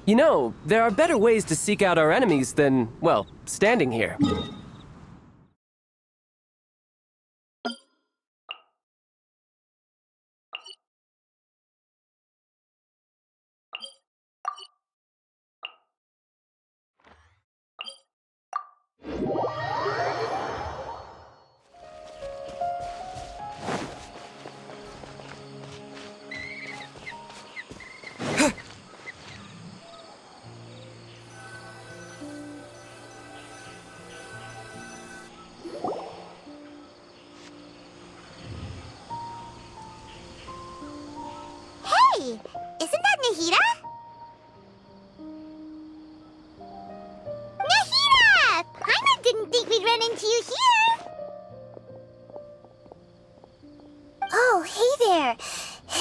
You know, there are better ways to seek out our enemies than, well, standing here. Hey, isn't that Nahida? Nahida! Paimon didn't think we'd run into you here. Oh, hey there.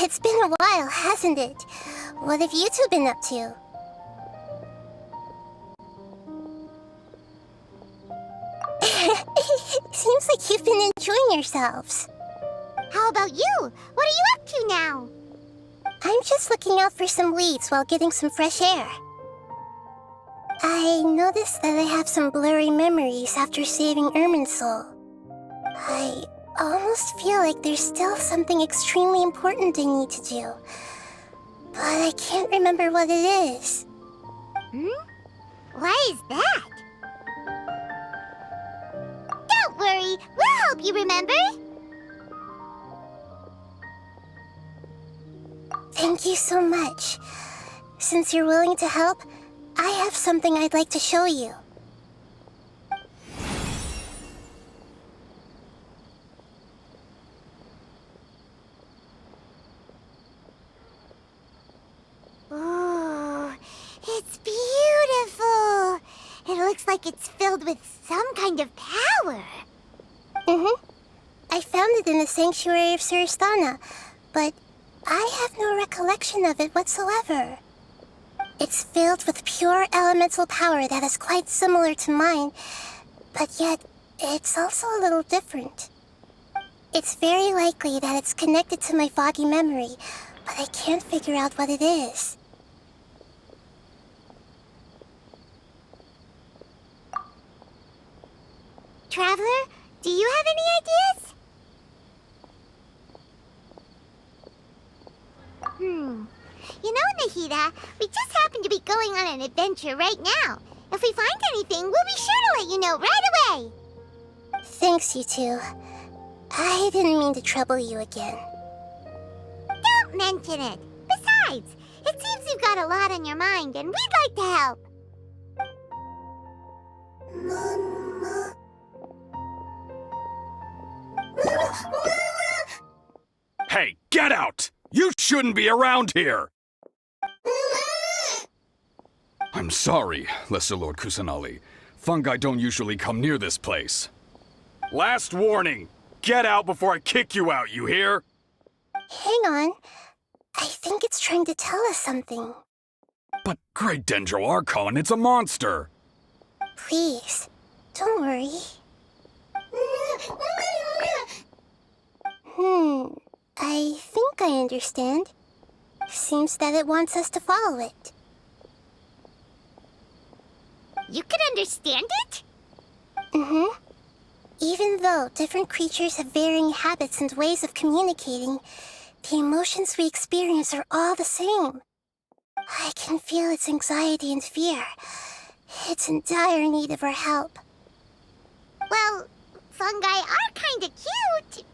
It's been a while, hasn't it? What have you two been up to? Seems like you've been enjoying yourselves. How about you? What are you up to now? I'm just looking out for some leads while getting some fresh air. I noticed that I have some blurry memories after saving Irminsul. I almost feel like there's still something extremely important I need to do. But I can't remember what it is. Why is that? Don't worry, we'll help you remember. Thank you so much. Since you're willing to help, I have something I'd like to show you. Ooh, it's beautiful. It looks like it's filled with some kind of power. I found it in the sanctuary of Suristana, but I have no recollection of it whatsoever. It's filled with pure elemental power that is quite similar to mine, but yet it's also a little different. It's very likely that it's connected to my foggy memory, but I can't figure out what it is. Traveler, do you have any ideas? You know, Nahida, we just happen to be going on an adventure right now. If we find anything, we'll be sure to let you know right away. Thanks, you two. I didn't mean to trouble you again. Don't mention it. Besides, it seems you've got a lot on your mind, and we'd like to help. Hey, get out! You shouldn't be around here! I'm sorry, Lesser Lord Kusanali. Fungi don't usually come near this place. Last warning! Get out before I kick you out, you hear? Hang on. I think it's trying to tell us something. But Great Dendro Archon, it's a monster! Please, don't worry. I think I understand. Seems that it wants us to follow it. You can understand it? Even though different creatures have varying habits and ways of communicating, the emotions we experience are all the same. I can feel its anxiety and fear. It's in dire need of our help. Well, fungi are kinda cute,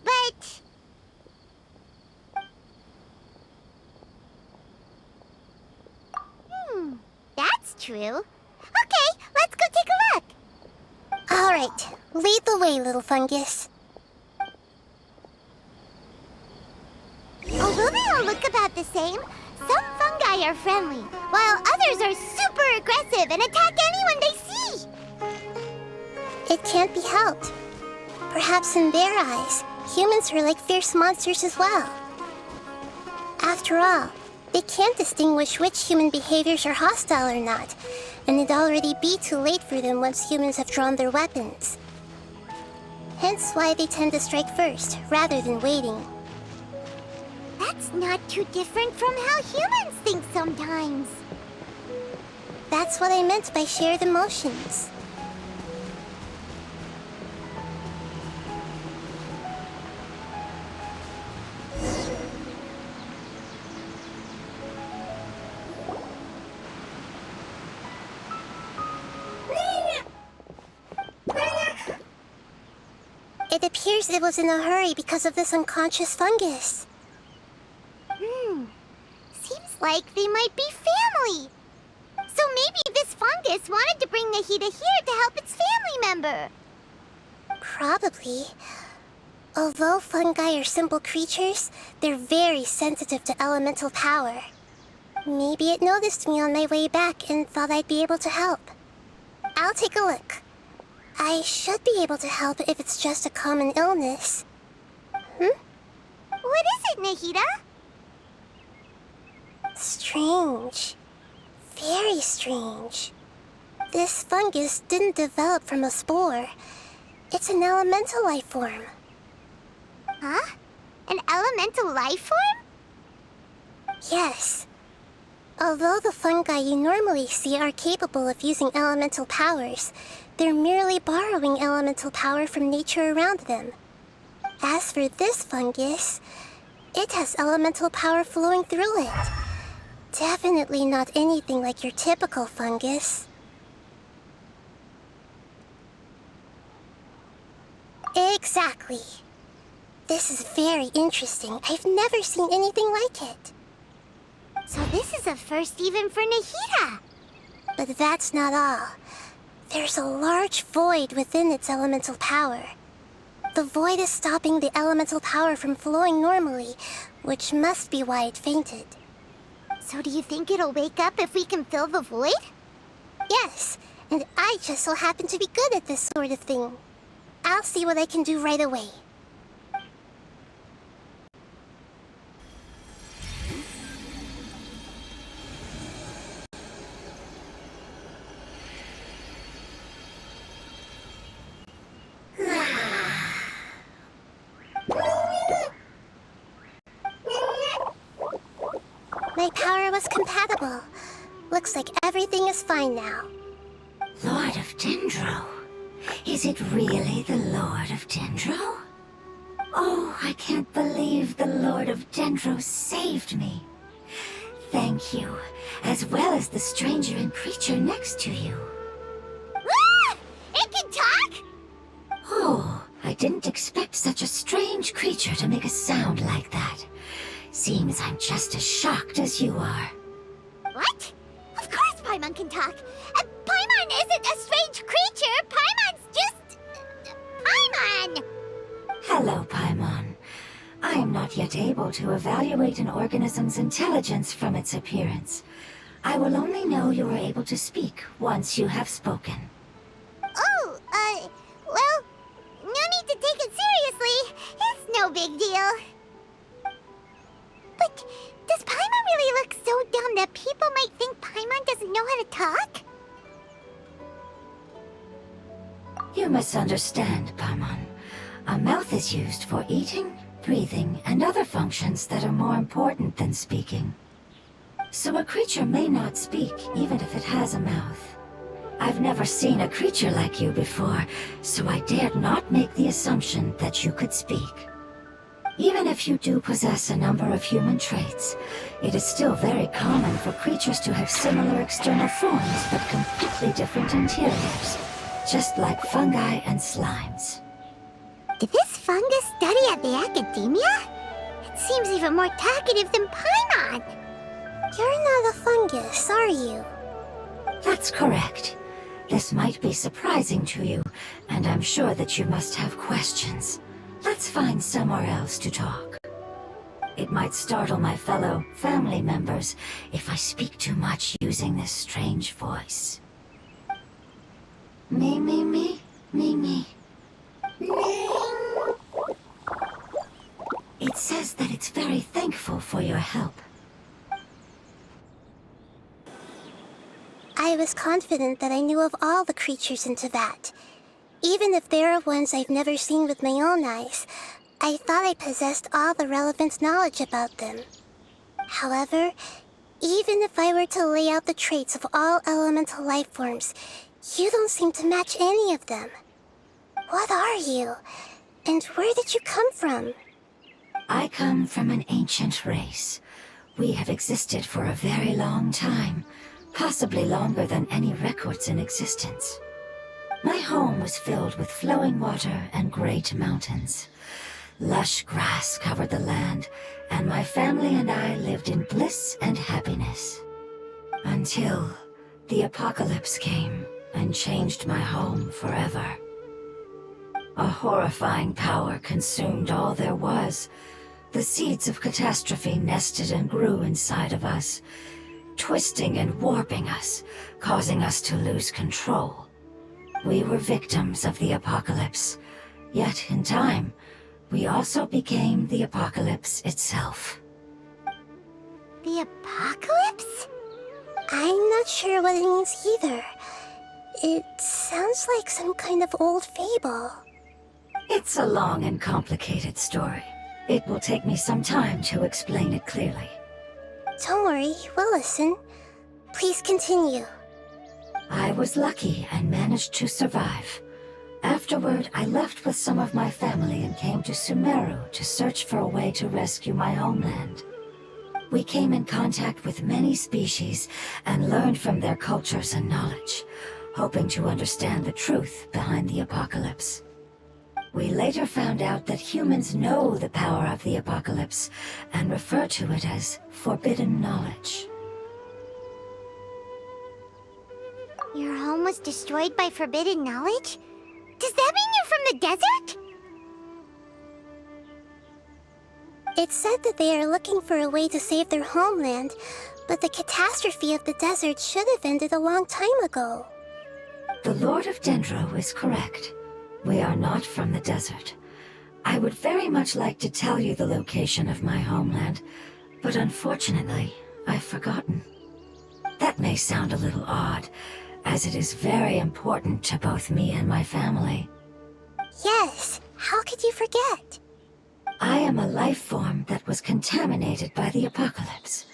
but... that's true. Okay, let's go take a look. All right, lead the way, little fungus. Although they all look about the same, some fungi are friendly, while others are super aggressive and attack anyone they see. It can't be helped. Perhaps in their eyes, humans are like fierce monsters as well. After all, they can't distinguish which human behaviors are hostile or not, and it'd already be too late for them once humans have drawn their weapons. Hence why they tend to strike first, rather than waiting. That's not too different from how humans think sometimes. That's what I meant by shared emotions. It appears it was in a hurry because of this unconscious fungus. Seems like they might be family. So maybe this fungus wanted to bring Nahida here to help its family member. Probably. Although fungi are simple creatures, they're very sensitive to elemental power. Maybe it noticed me on my way back and thought I'd be able to help. I'll take a look. I should be able to help if it's just a common illness. What is it, Nahida? Strange. Very strange. This fungus didn't develop from a spore. It's an elemental life form. Huh? An elemental life form? Yes. Although the fungi you normally see are capable of using elemental powers, they're merely borrowing elemental power from nature around them. As for this fungus, it has elemental power flowing through it. Definitely not anything like your typical fungus. Exactly. This is very interesting. I've never seen anything like it. So this is a first even for Nahida. But that's not all. There's a large void within its elemental power. The void is stopping the elemental power from flowing normally, which must be why it fainted. So do you think it'll wake up if we can fill the void? Yes, and I just so happen to be good at this sort of thing. I'll see what I can do right away. My power was compatible. Looks like everything is fine now. Lord of Dendro? Is it really the Lord of Dendro? Oh, I can't believe the Lord of Dendro saved me. Thank you, as well as the stranger and creature next to you. Ah! It can talk? Oh, I didn't expect such a strange creature to make a sound like that. Seems I'm just as shocked as you are. What? Of course Paimon can talk. Paimon isn't a strange creature. Paimon's just... Paimon! Hello, Paimon. I am not yet able to evaluate an organism's intelligence from its appearance. I will only know you are able to speak once you have spoken. Oh, well, no need to take it seriously. It's no big deal. But does Paimon really look so dumb that people might think Paimon doesn't know how to talk? You misunderstand, Paimon. A mouth is used for eating, breathing, and other functions that are more important than speaking. So a creature may not speak, even if it has a mouth. I've never seen a creature like you before, so I dared not make the assumption that you could speak. Even if you do possess a number of human traits, it is still very common for creatures to have similar external forms but completely different interiors, just like fungi and slimes. Did this fungus study at the academia? It seems even more talkative than Paimon. You're not a fungus, are you? That's correct. This might be surprising to you, and I'm sure that you must have questions. Let's find somewhere else to talk. It might startle my fellow family members if I speak too much using this strange voice. Me, me, me, me, me. It says that it's very thankful for your help. I was confident that I knew of all the creatures in Teyvat. Even if there are ones I've never seen with my own eyes, I thought I possessed all the relevant knowledge about them. However, Even if I were to lay out the traits of all elemental life forms, you don't seem to match any of them. What are you? And where did you come from? I come from an ancient race. We have existed for a very long time, possibly longer than any records in existence. My home was filled with flowing water and great mountains. Lush grass covered the land, and my family and I lived in bliss and happiness. Until the apocalypse came and changed my home forever. A horrifying power consumed all there was. The seeds of catastrophe nested and grew inside of us, twisting and warping us, causing us to lose control. We were victims of the apocalypse, yet in time, we also became the apocalypse itself. The apocalypse? I'm not sure what it means either. It sounds like some kind of old fable. It's a long and complicated story. It will take me some time to explain it clearly. Don't worry, we'll listen. Please continue. I was lucky and managed to survive. Afterward, I left with some of my family and came to Sumeru to search for a way to rescue my homeland. We came in contact with many species and learned from their cultures and knowledge, hoping to understand the truth behind the apocalypse. We later found out that humans know the power of the apocalypse and refer to it as forbidden knowledge. Your home was destroyed by forbidden knowledge? Does that mean you're from the desert? It said that they are looking for a way to save their homeland, but the catastrophe of the desert should have ended a long time ago. The Lord of Dendro is correct. We are not from the desert. I would very much like to tell you the location of my homeland, but unfortunately, I've forgotten. That may sound a little odd, as it is very important to both me and my family. Yes, how could you forget? I am a life form that was contaminated by the apocalypse.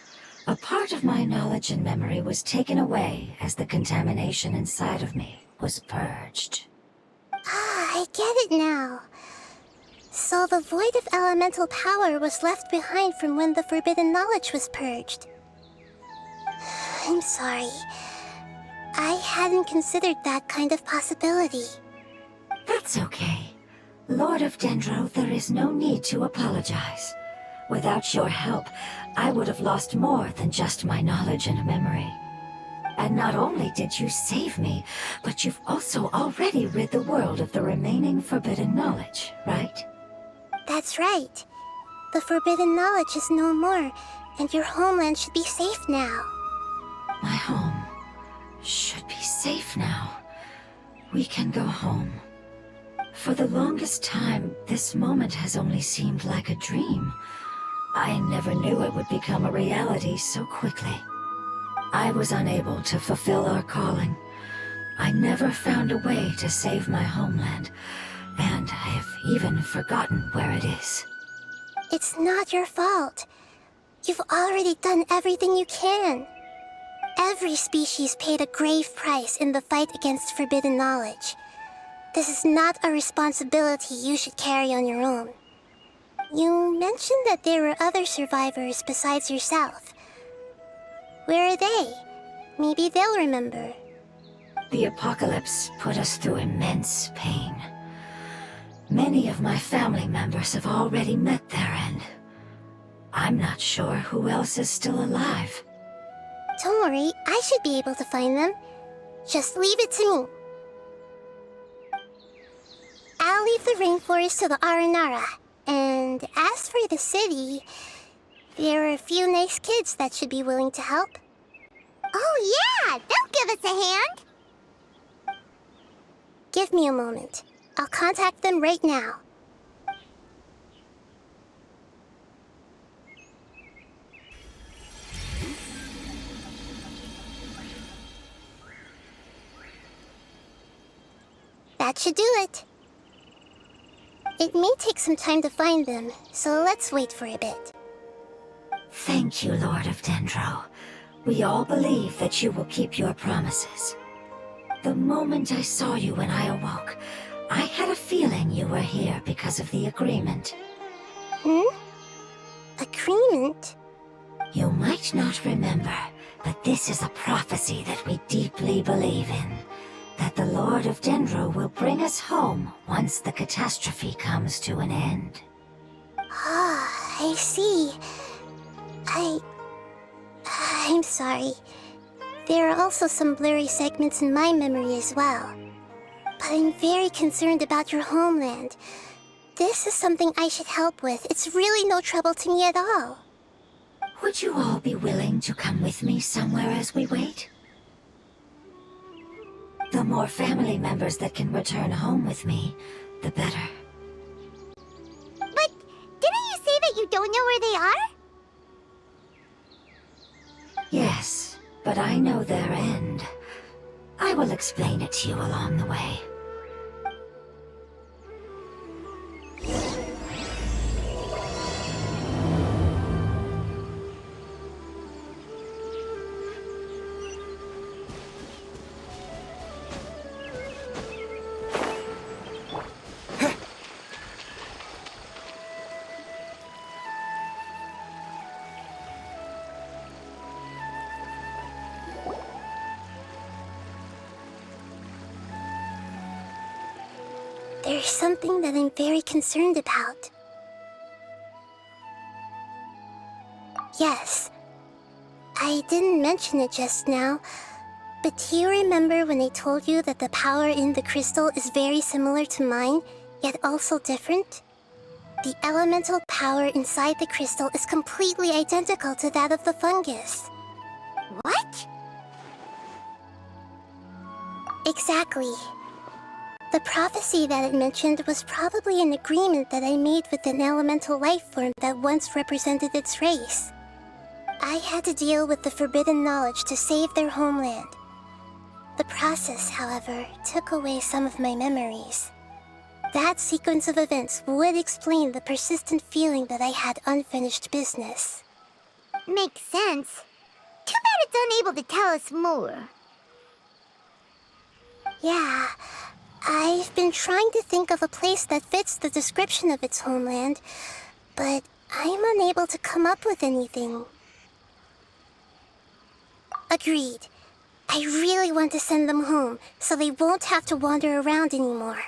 A part of my knowledge and memory was taken away as the contamination inside of me was purged. Ah, I get it now. So the void of elemental power was left behind from when the forbidden knowledge was purged. I'm sorry. I hadn't considered that kind of possibility. That's okay. Lord of Dendro, there is no need to apologize. Without your help, I would have lost more than just my knowledge and memory. And not only did you save me, but you've also already rid the world of the remaining forbidden knowledge, right? That's right. The forbidden knowledge is no more, and your homeland should be safe now. My home should be safe now. We can go home. For the longest time, this moment has only seemed like a dream. I never knew it would become a reality so quickly. I was unable to fulfill our calling. I never found a way to save my homeland, and I have even forgotten where it is. It's not your fault. You've already done everything you can. Every species paid a grave price in the fight against forbidden knowledge. This is not a responsibility you should carry on your own. You mentioned that there were other survivors besides yourself. Where are they? Maybe they'll remember. The apocalypse put us through immense pain. Many of my family members have already met their end. I'm not sure who else is still alive. Don't worry, I should be able to find them. Just leave it to me. I'll leave the rainforest to the Aranara. And as for the city, there are a few nice kids that should be willing to help. Oh yeah, they'll give us a hand. Give me a moment. I'll contact them right now. That should do it. It may take some time to find them, so let's wait for a bit. Thank you, Lord of Dendro. We all believe that you will keep your promises. The moment I saw you when I awoke, I had a feeling you were here because of the agreement. Agreement? You might not remember, but this is a prophecy that we deeply believe in. That the Lord of Dendro will bring us home once the catastrophe comes to an end. Ah, I see. I'm sorry. There are also some blurry segments in my memory as well. But I'm very concerned about your homeland. This is something I should help with. It's really no trouble to me at all. Would you all be willing to come with me somewhere as we wait? The more family members that can return home with me, the better. But didn't you say that you don't know where they are? Yes, but I know their end. I will explain it to you along the way. There's something that I'm very concerned about. Yes. I didn't mention it just now, but do you remember when I told you that the power in the crystal is very similar to mine, yet also different? The elemental power inside the crystal is completely identical to that of the fungus. What? Exactly. The prophecy that it mentioned was probably an agreement that I made with an elemental life form that once represented its race. I had to deal with the forbidden knowledge to save their homeland. The process, however, took away some of my memories. That sequence of events would explain the persistent feeling that I had unfinished business. Makes sense. Too bad it's unable to tell us more. Yeah, I've been trying to think of a place that fits the description of its homeland, but I'm unable to come up with anything. Agreed. I really want to send them home, so they won't have to wander around anymore.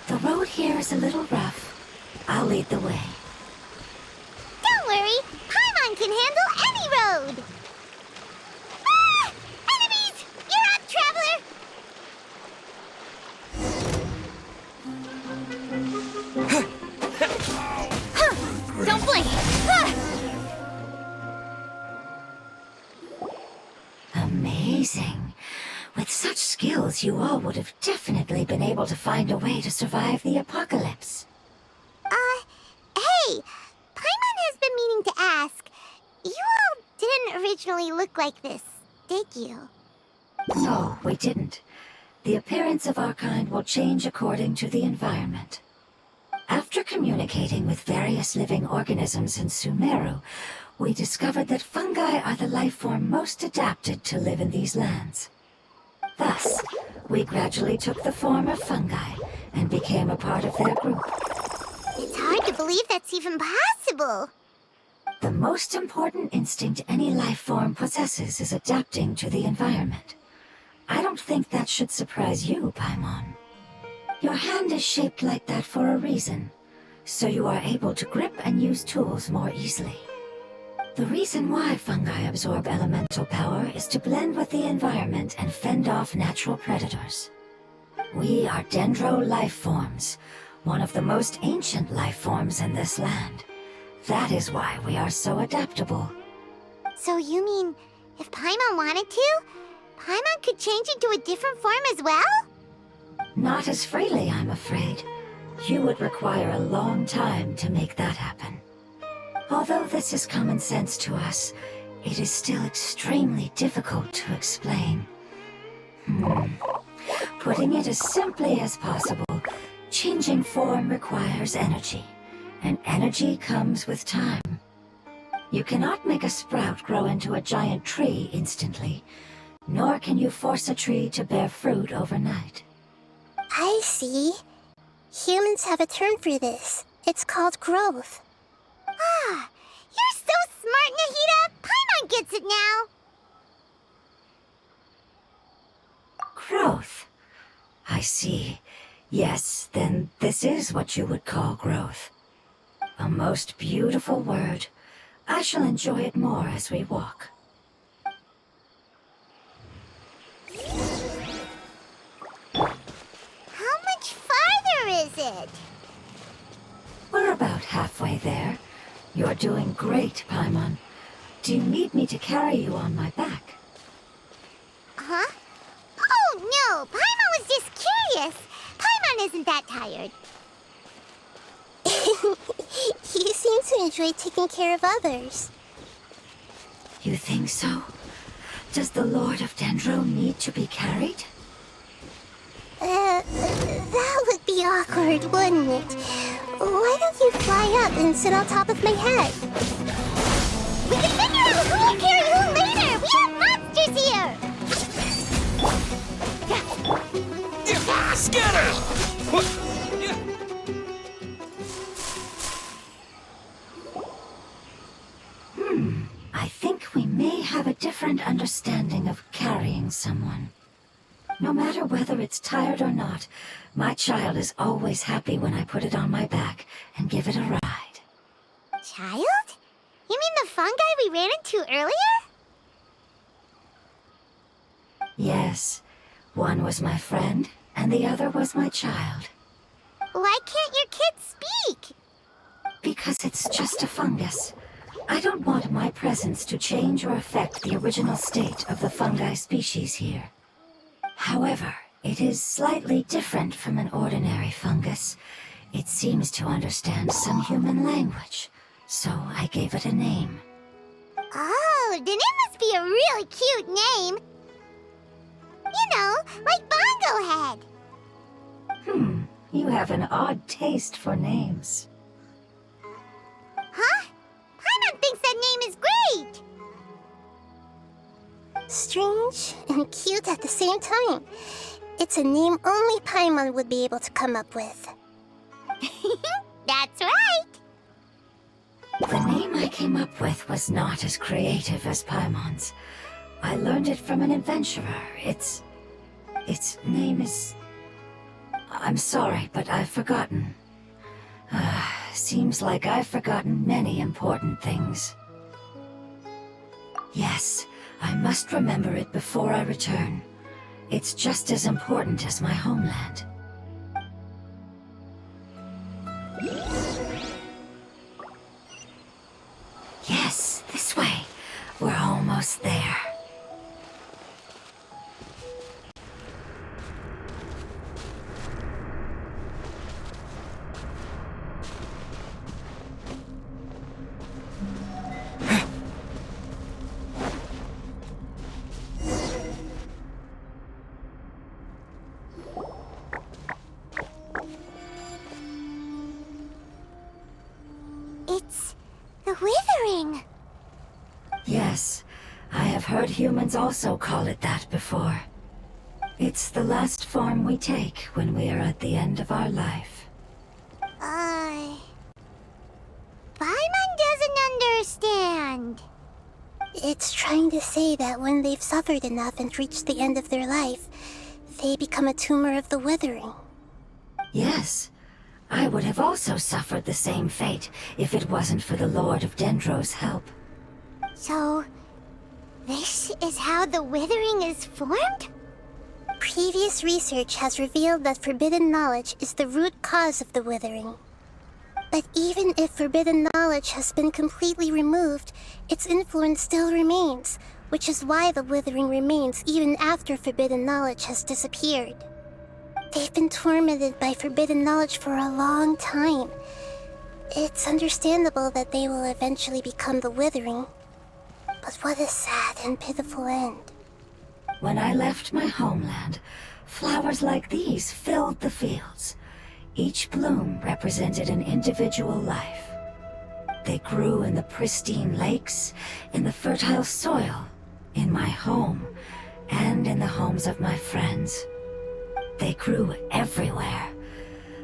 The road here is a little rough. I'll lead the way. Don't worry, Paimon can handle any road! Ah! Enemies! You're up, traveler! Huh! Don't blink! Amazing. With such skills, you all would have definitely been able to find a way to survive the apocalypse. Hey! Paimon has been meaning to ask. You all didn't originally look like this, did you? No, we didn't. The appearance of our kind will change according to the environment. After communicating with various living organisms in Sumeru, we discovered that fungi are the life form most adapted to live in these lands. Thus, we gradually took the form of fungi and became a part of their group. It's hard to believe that's even possible. The most important instinct any life form possesses is adapting to the environment. I don't think that should surprise you, Paimon. Your hand is shaped like that for a reason, so you are able to grip and use tools more easily. The reason why fungi absorb elemental power is to blend with the environment and fend off natural predators. We are dendro life forms, one of the most ancient life forms in this land. That is why we are so adaptable. So you mean, if Paimon wanted to, Paimon could change into a different form as well? Not as freely, I'm afraid. You would require a long time to make that happen. Although this is common sense to us, it is still extremely difficult to explain. Putting it as simply as possible, changing form requires energy, and energy comes with time. You cannot make a sprout grow into a giant tree instantly, nor can you force a tree to bear fruit overnight. I see. Humans have a term for this. It's called growth. Ah, you're so smart, Nahida! Paimon gets it now! Growth. I see. Yes, then this is what you would call growth. A most beautiful word. I shall enjoy it more as we walk. How much farther is it? We're about halfway there. You're doing great, Paimon. Do you need me to carry you on my back? Huh? Oh, no! Paimon was just curious! Paimon isn't that tired. You seem to enjoy taking care of others. You think so? Does the Lord of Dendro need to be carried? That would be awkward, wouldn't it? Why don't you fly up and sit on top of my head? We can figure out who will carry who later! We have monsters here! Scatter! I think we may have a different understanding of carrying someone. No matter whether it's tired or not, my child is always happy when I put it on my back and give it a ride. Child? You mean the fungi we ran into earlier? Yes, one was my friend, and the other was my child. Why can't your kid speak? Because it's just a fungus. I don't want my presence to change or affect the original state of the fungi species here. However, it is slightly different from an ordinary fungus. It seems to understand some human language, so I gave it a name. Oh, then it must be a really cute name. You know, like Bongo Head. You have an odd taste for names. Huh? Paimon thinks that name is great. Strange and cute at the same time. It's a name only Paimon would be able to come up with. That's right. The name I came up with was not as creative as Paimon's. I learned it from an adventurer. Its name is... I'm sorry, but I've forgotten. Seems like I've forgotten many important things. Yes, I must remember it before I return. It's just as important as my homeland. Yes, this way. We're almost there. It's the Withering. Yes, I have heard humans also call it that before. It's the last form we take when we are at the end of our life. Paimon doesn't understand. It's trying to say that when they've suffered enough and reached the end of their life, they become a tumor of the Withering. Yes, I would have also suffered the same fate if it wasn't for the Lord of Dendro's help. So, this is how the Withering is formed? Previous research has revealed that forbidden knowledge is the root cause of the Withering. But even if forbidden knowledge has been completely removed, its influence still remains, which is why the Withering remains even after forbidden knowledge has disappeared. They've been tormented by forbidden knowledge for a long time. It's understandable that they will eventually become the Withering. But what a sad and pitiful end. When I left my homeland, flowers like these filled the fields. Each bloom represented an individual life. They grew in the pristine lakes, in the fertile soil, in my home, and in the homes of my friends. They grew everywhere,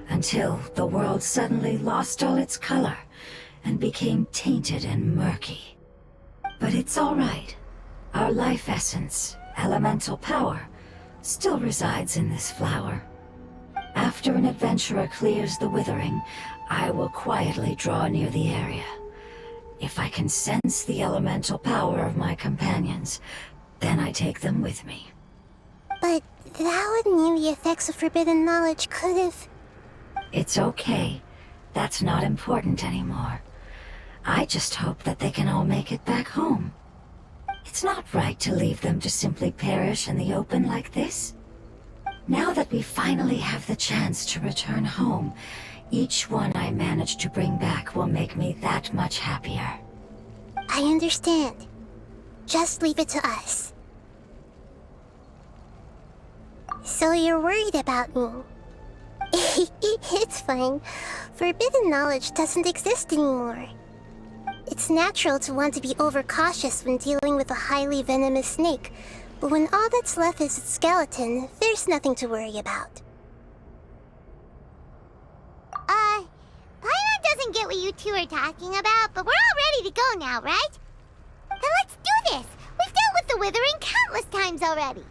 until the world suddenly lost all its color and became tainted and murky. But it's all right. Our life essence, elemental power, still resides in this flower. After an adventurer clears the withering, I will quietly draw near the area. If I can sense the elemental power of my companions, then I take them with me. But that would mean the effects of forbidden knowledge could have... It's okay. That's not important anymore. I just hope that they can all make it back home. It's not right to leave them to simply perish in the open like this. Now that we finally have the chance to return home, each one I manage to bring back will make me that much happier. I understand. Just leave it to us. So you're worried about me? It's fine. Forbidden knowledge doesn't exist anymore. It's natural to want to be overcautious when dealing with a highly venomous snake, but when all that's left is its skeleton, there's nothing to worry about. Paimon doesn't get what you two are talking about, but we're all ready to go now, right? Then let's do this! We've dealt with the withering countless times already!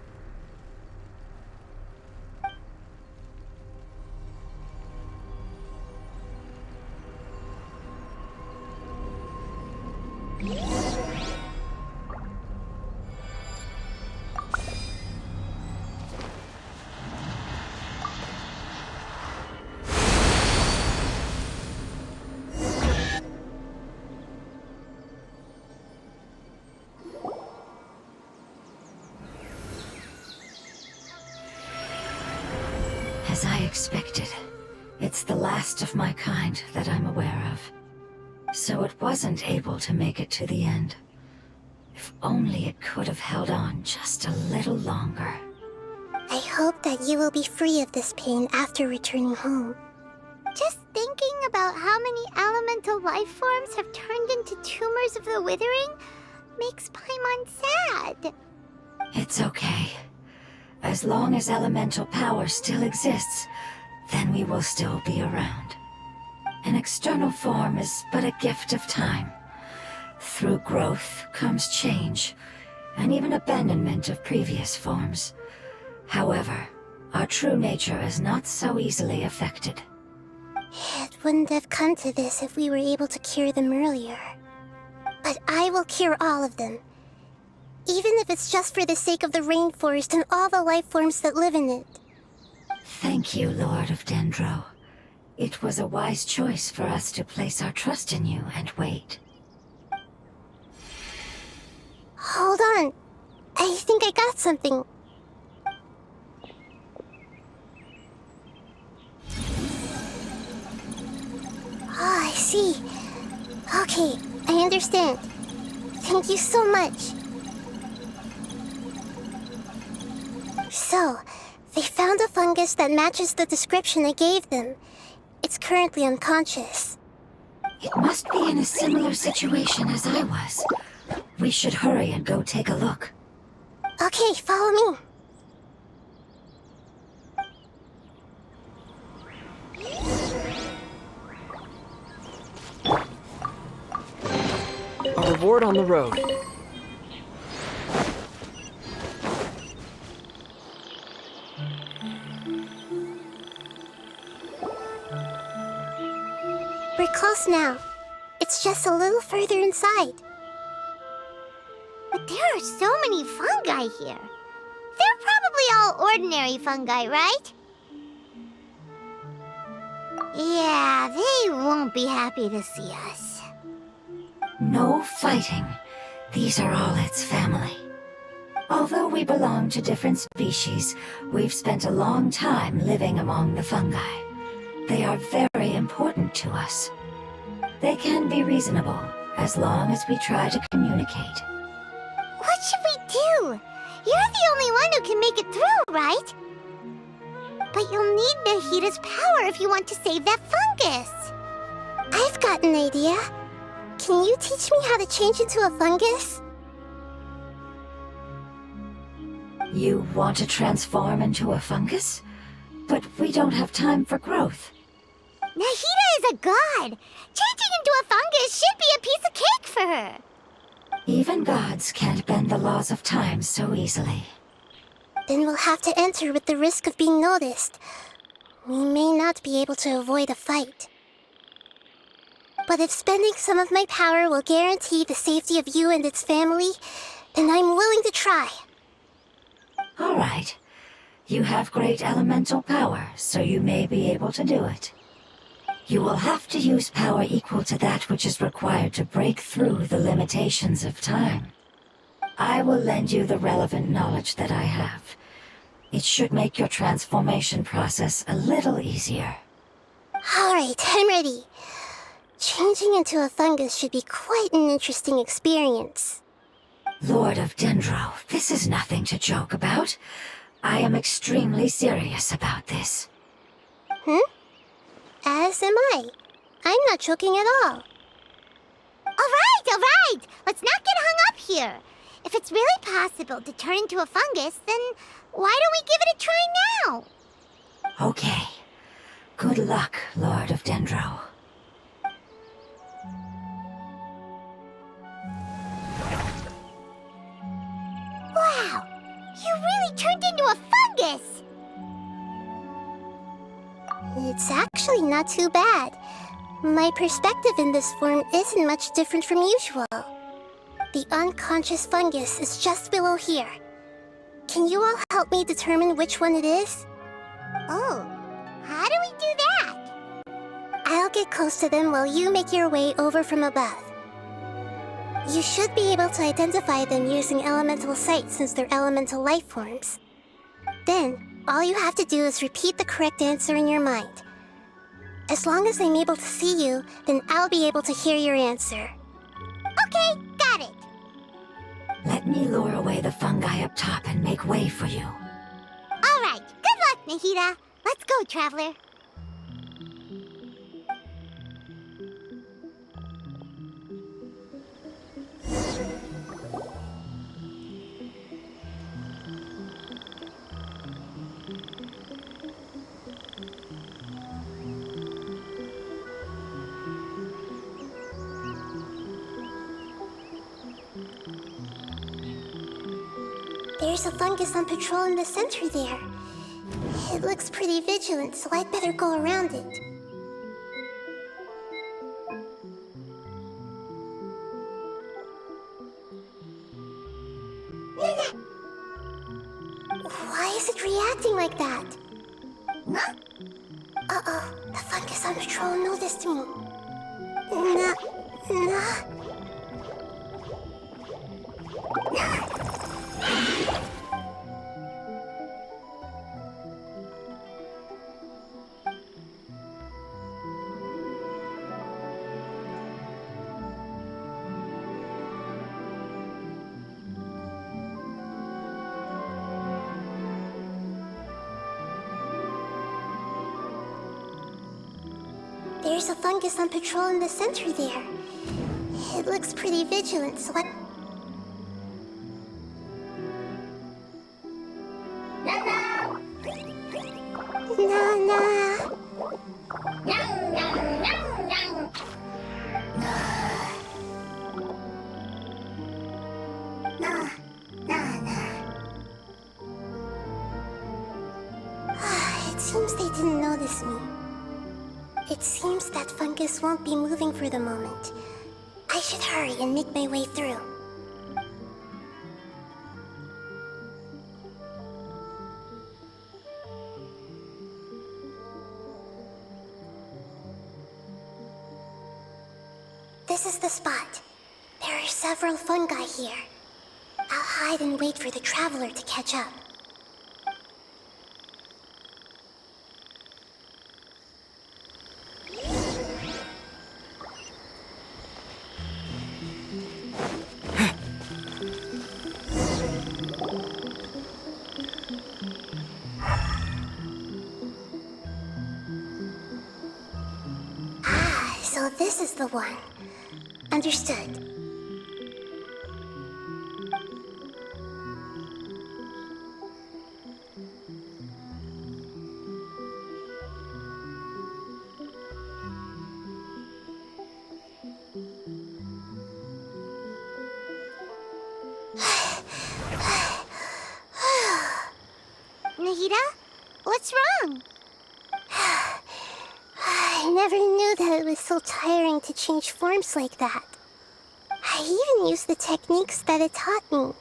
As I expected, it's the last of my kind that I'm aware of. So it wasn't able to make it to the end. If only it could have held on just a little longer. I hope that you will be free of this pain after returning home. Just thinking about how many elemental life forms have turned into tumors of the withering makes Paimon sad. It's okay. As long as elemental power still exists, then we will still be around. An external form is but a gift of time. Through growth comes change, and even abandonment of previous forms. However, our true nature is not so easily affected. It wouldn't have come to this if we were able to cure them earlier. But I will cure all of them. Even if it's just for the sake of the rainforest and all the life forms that live in it. Thank you, Lord of Dendro. It was a wise choice for us to place our trust in you and wait. Hold on. I think I got something. Oh, I see. Okay, I understand. Thank you so much. So, they found a fungus that matches the description I gave them. It's currently unconscious. It must be in a similar situation as I was. We should hurry and go take a look. Okay, follow me. A reward on the road. We're close now. It's just a little further inside. But there are so many fungi here. They're probably all ordinary fungi, right? Yeah, they won't be happy to see us. No fighting. These are all its family. Although we belong to different species, we've spent a long time living among the fungi. They are very important to us. They can be reasonable, as long as we try to communicate. What should we do? You're the only one who can make it through, right? But you'll need Nahida's power if you want to save that fungus. I've got an idea. Can you teach me how to change into a fungus? You want to transform into a fungus? But we don't have time for growth. Nahida is a god. Changing into a fungus should be a piece of cake for her. Even gods can't bend the laws of time so easily. Then we'll have to enter with the risk of being noticed. We may not be able to avoid a fight. But if spending some of my power will guarantee the safety of you and its family, then I'm willing to try. All right. You have great elemental power, so you may be able to do it. You will have to use power equal to that which is required to break through the limitations of time. I will lend you the relevant knowledge that I have. It should make your transformation process a little easier. Alright, I'm ready. Changing into a fungus should be quite an interesting experience. Lord of Dendro, this is nothing to joke about. I am extremely serious about this. As am I. I'm not joking at all. All right. Let's not get hung up here. If it's really possible to turn into a fungus, then why don't we give it a try now? Okay. Good luck, Lord of Dendro. Wow! You really turned into a fungus! It's actually not too bad. My perspective in this form isn't much different from usual. The unconscious fungus is just below here. Can you all help me determine which one it is? Oh, how do we do that? I'll get close to them while you make your way over from above. You should be able to identify them using elemental sight since they're elemental life forms. Then, all you have to do is repeat the correct answer in your mind. As long as I'm able to see you, then I'll be able to hear your answer. Okay, got it. Let me lure away the fungi up top and make way for you. All right, good luck, Nahida. Let's go, Traveler. There's a fungus on patrol in the center there. It looks pretty vigilant, so I'd better go around it. Why is it reacting like that? Uh-oh, the fungus on patrol noticed me. There's a fungus on patrol in the center there. It looks pretty vigilant, so I... Nana! It seems they didn't notice me. It seems that fungus won't be moving for the moment. I should hurry and make my way through. This is the spot. There are several fungi here. I'll hide and wait for the traveler to catch up. this is the one. Understood. Nahida? What's wrong? I never knew that it was so tiring to change forms like that. I even used the techniques that it taught me.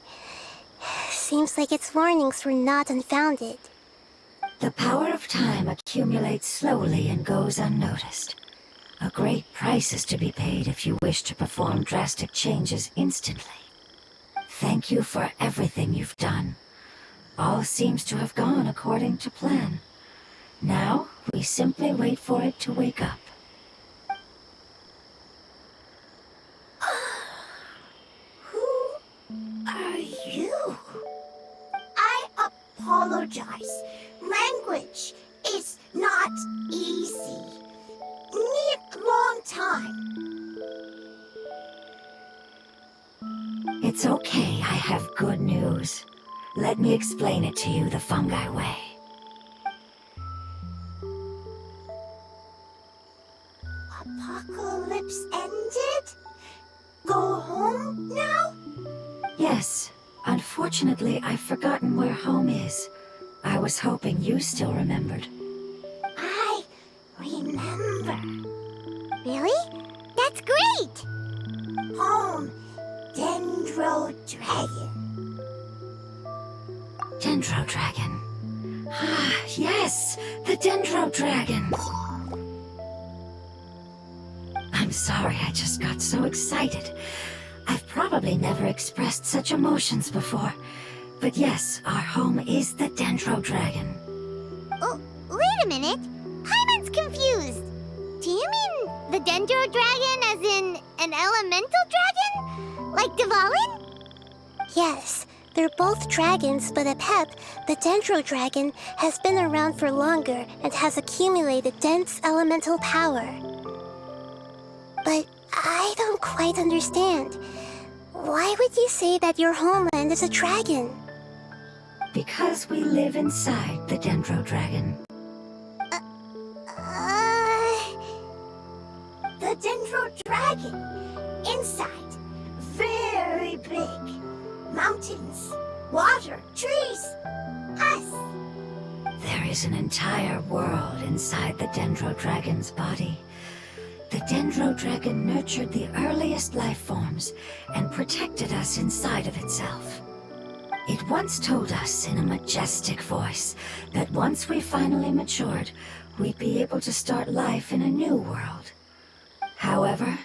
Seems like its warnings were not unfounded. The power of time accumulates slowly and goes unnoticed. A great price is to be paid if you wish to perform drastic changes instantly. Thank you for everything you've done. All seems to have gone according to plan. Now, we simply wait for it to wake up. Who are you? I apologize. Language is not easy. Need long time. It's okay, I have good news. Let me explain it to you the fungi way. Apocalypse ended? Go home now? Yes. Unfortunately, I've forgotten where home is. I was hoping you still remembered. I remember. Really? That's great! Home, Dendro Dragon. Dendro Dragon. Ah, yes! The Dendro Dragon! I'm sorry, I just got so excited. I've probably never expressed such emotions before. But yes, our home is the Dendro Dragon. Oh, wait a minute. Paimon's confused. Do you mean the Dendro Dragon as in an elemental dragon? Like Dvalin? Yes, they're both dragons, but Apep, the Dendro Dragon, has been around for longer and has accumulated dense elemental power. But I don't quite understand. Why would you say that your homeland is a dragon? Because we live inside the Dendro Dragon. The Dendro Dragon. Inside. Very big. Mountains. Water. Trees. Us. There is an entire world inside the Dendro Dragon's body. The Dendro Dragon nurtured the earliest life forms and protected us inside of itself. It once told us in a majestic voice that once we finally matured, we'd be able to start life in a new world. However,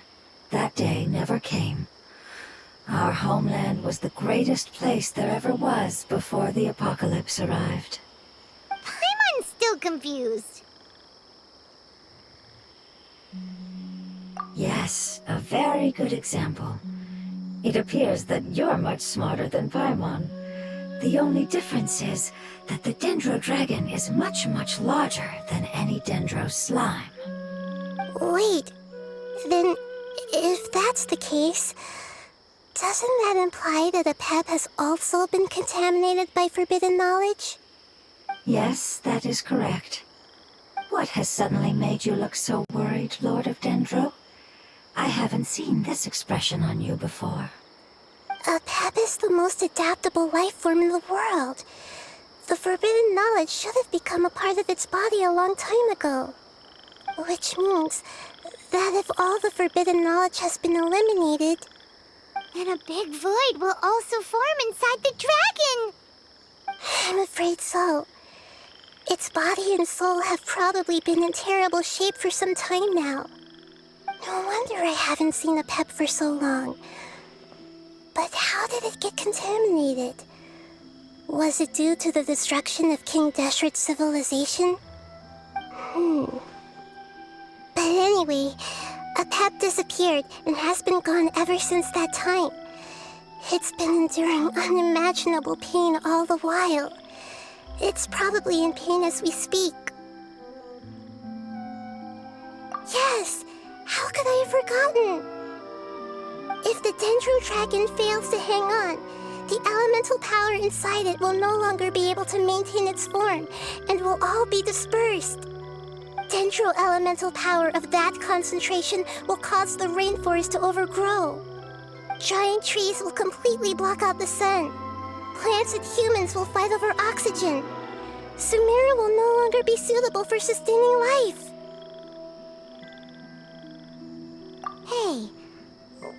that day never came. Our homeland was the greatest place there ever was before the apocalypse arrived. Paimon's still confused. Yes, a very good example. It appears that you're much smarter than Paimon. The only difference is that the Dendro Dragon is much, much larger than any Dendro slime. Wait, then if that's the case, doesn't that imply that Apep has also been contaminated by forbidden knowledge? Yes, that is correct. What has suddenly made you look so worried, Lord of Dendro? I haven't seen this expression on you before. Apep is the most adaptable life form in the world. The forbidden knowledge should have become a part of its body a long time ago. Which means that if all the forbidden knowledge has been eliminated, then a big void will also form inside the dragon! I'm afraid so. Its body and soul have probably been in terrible shape for some time now. No wonder I haven't seen Apep for so long. But how did it get contaminated? Was it due to the destruction of King Deshret's civilization? But anyway, Apep disappeared and has been gone ever since that time. It's been enduring unimaginable pain all the while. It's probably in pain as we speak. Yes! How could I have forgotten? If the Dendro Dragon fails to hang on, the elemental power inside it will no longer be able to maintain its form and will all be dispersed. Dendro elemental power of that concentration will cause the rainforest to overgrow. Giant trees will completely block out the sun. Plants and humans will fight over oxygen. Sumeru will no longer be suitable for sustaining life. Hey,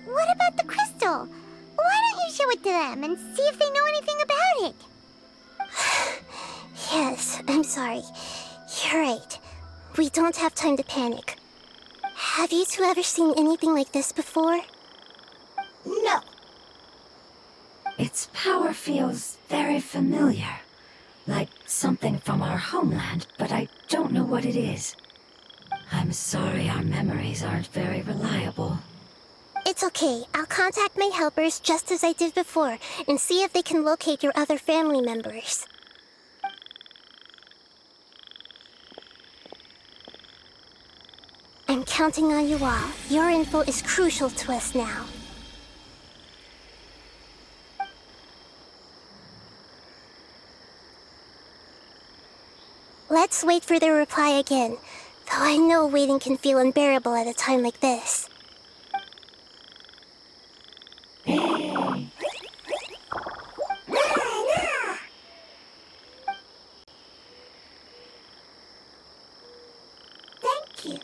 what about the crystal? Why don't you show it to them and see if they know anything about it? Yes, I'm sorry. You're right. We don't have time to panic. Have you two ever seen anything like this before? No. Its power feels very familiar. Like something from our homeland, but I don't know what it is. I'm sorry our memories aren't very reliable. It's okay. I'll contact my helpers just as I did before and see if they can locate your other family members. I'm counting on you all. Your info is crucial to us now. Let's wait for their reply again, though I know waiting can feel unbearable at a time like this. Thank you.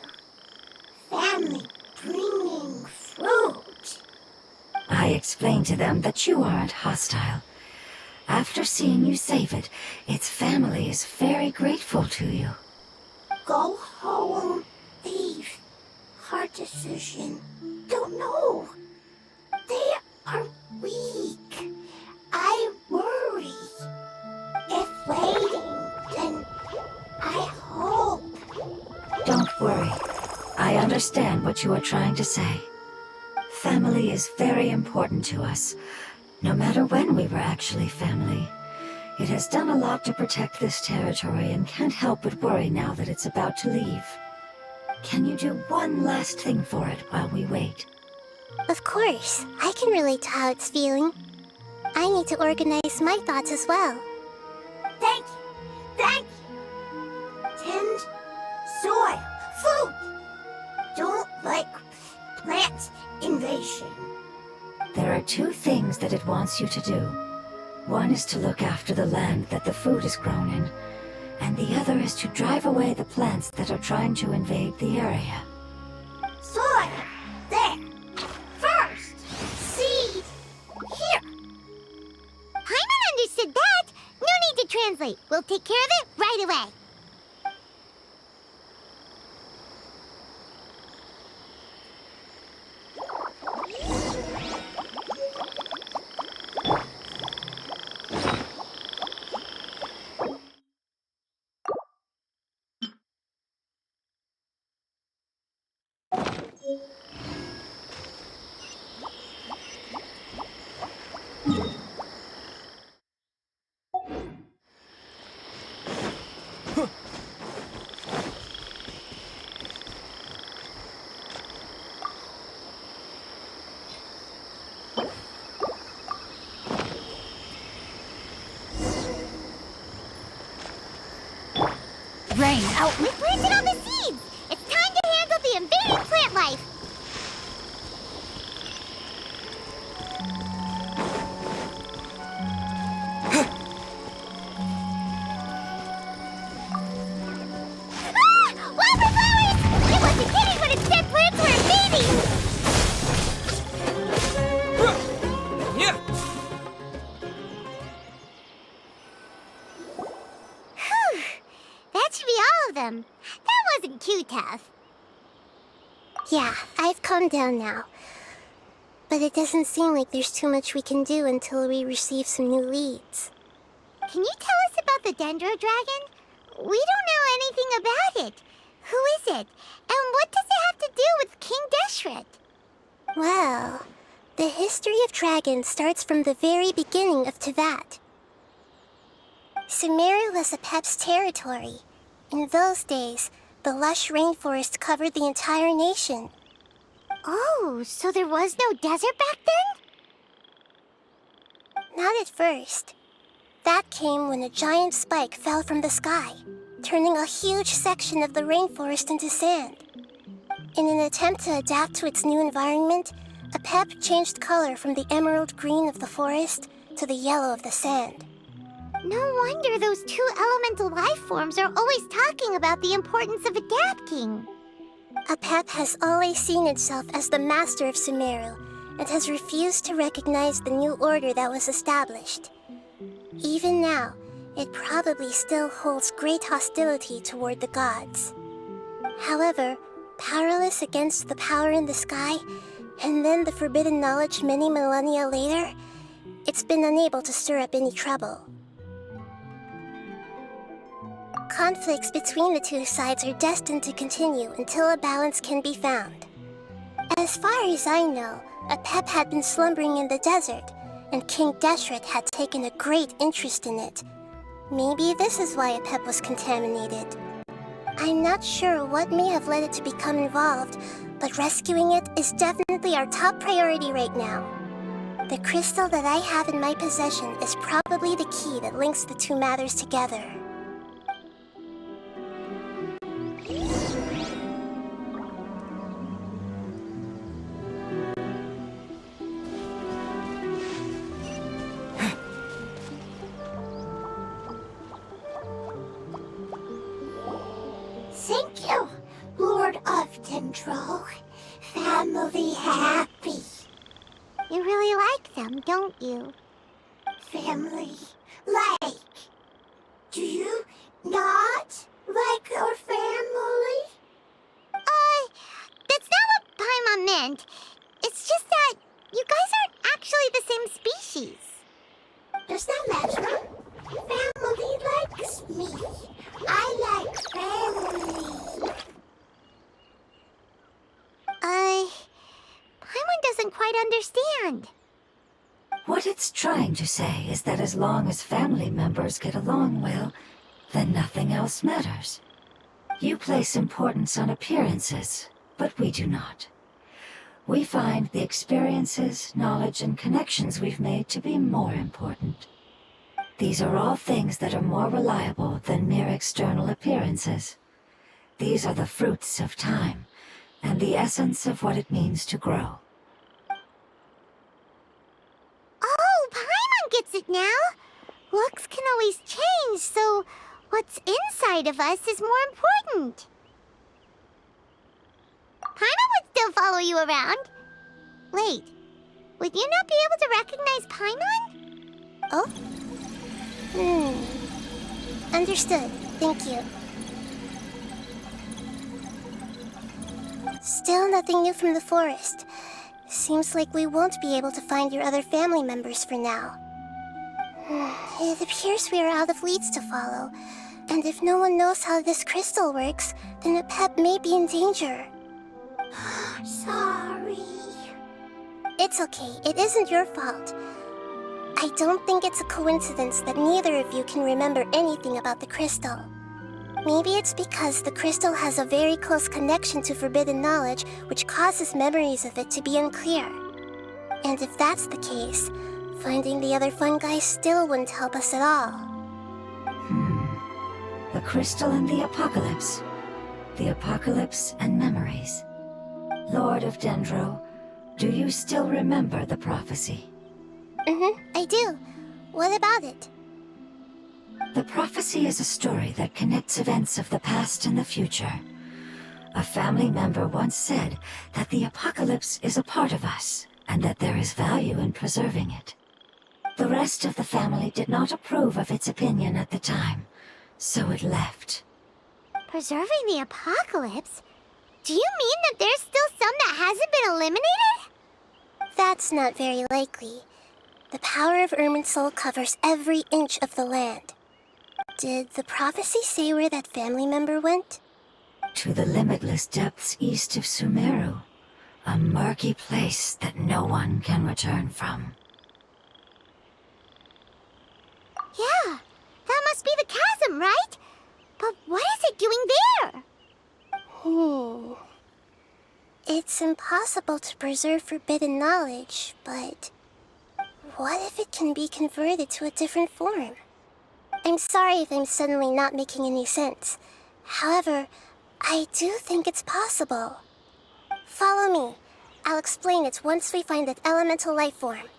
Family bringing fruit. I explained to them that you aren't hostile. After seeing you save it, its family is very grateful to you. Go home. Leave. Hard decision. Don't know. They are weak. I worry. If waiting, then I hope. Don't worry. I understand what you are trying to say. Family is very important to us. No matter when we were actually family. It has done a lot to protect this territory and can't help but worry now that it's about to leave. Can you do one last thing for it while we wait? Of course, I can relate to how it's feeling. I need to organize my thoughts as well. Thank you. Thank you. Tend soil. Food. Don't like plant invasion. There are two things that it wants you to do. One is to look after the land that the food is grown in, and the other is to drive away the plants that are trying to invade the area. Soil. There. First. Seed. Here. Paimon understood that. No need to translate. We'll take care of it right away. Rain out. We planted all the seeds! It's time to handle the invading plant life! Ah! Wildflowers! I wasn't kidding when it said plants were invading! Yeah. Whew! That should be all of them. That wasn't too tough. Yeah, I've calmed down now. But it doesn't seem like there's too much we can do until we receive some new leads. Can you tell us about the Dendro Dragon? We don't know anything about it. Who is it? And what does it have to do with King Deshret? Well, the history of dragons starts from the very beginning of Tevat. Sumeru was Apep's territory. In those days, the lush rainforest covered the entire nation. Oh, so there was no desert back then? Not at first. That came when a giant spike fell from the sky, turning a huge section of the rainforest into sand. In an attempt to adapt to its new environment, Apep changed color from the emerald green of the forest to the yellow of the sand. No wonder those two elemental life forms are always talking about the importance of adapting. Apep has always seen itself as the master of Sumeru and has refused to recognize the new order that was established. Even now, it probably still holds great hostility toward the gods. However, powerless against the power in the sky, and then the forbidden knowledge many millennia later, it's been unable to stir up any trouble. Conflicts between the two sides are destined to continue until a balance can be found. As far as I know, Apep had been slumbering in the desert, and King Deshret had taken a great interest in it. Maybe this is why Apep was contaminated. I'm not sure what may have led it to become involved, but rescuing it is definitely our top priority right now. The crystal that I have in my possession is probably the key that links the two matters together. Thank you, Lord of Dendro. Family happy. You really like them, don't you? Family like. Do you not like your family? That's not what Paimon meant. It's just that you guys aren't actually the same species. Does that matter? Family likes me. I like family. Paimon doesn't quite understand. What it's trying to say is that as long as family members get along well, then nothing else matters. You place importance on appearances, but we do not. We find the experiences, knowledge, and connections we've made to be more important. These are all things that are more reliable than mere external appearances. These are the fruits of time, and the essence of what it means to grow. Oh, Paimon gets it now. Looks can always change, so what's inside of us is more important. Paimon would still follow you around. Wait, would you not be able to recognize Paimon? Oh? Understood. Thank you. Still nothing new from the forest. Seems like we won't be able to find your other family members for now. It appears we are out of leads to follow, and if no one knows how this crystal works, then Apep may be in danger. Sorry. It's okay, it isn't your fault. I don't think it's a coincidence that neither of you can remember anything about the crystal. Maybe it's because the crystal has a very close connection to forbidden knowledge, which causes memories of it to be unclear. And if that's the case, finding the other fungi still wouldn't help us at all. The crystal and the apocalypse. The apocalypse and memories. Lord of Dendro, do you still remember the prophecy? I do. What about it? The prophecy is a story that connects events of the past and the future. A family member once said that the apocalypse is a part of us, and that there is value in preserving it. The rest of the family did not approve of its opinion at the time, so it left. Preserving the apocalypse? Do you mean that there's still some that hasn't been eliminated? That's not very likely. The power of Irminsul covers every inch of the land. Did the prophecy say where that family member went? To the limitless depths east of Sumeru, a murky place that no one can return from. Yeah, that must be the chasm, right? But what is it doing there? It's impossible to preserve forbidden knowledge, but what if it can be converted to a different form? I'm sorry if I'm suddenly not making any sense. However, I do think it's possible. Follow me. I'll explain it once we find that elemental life form.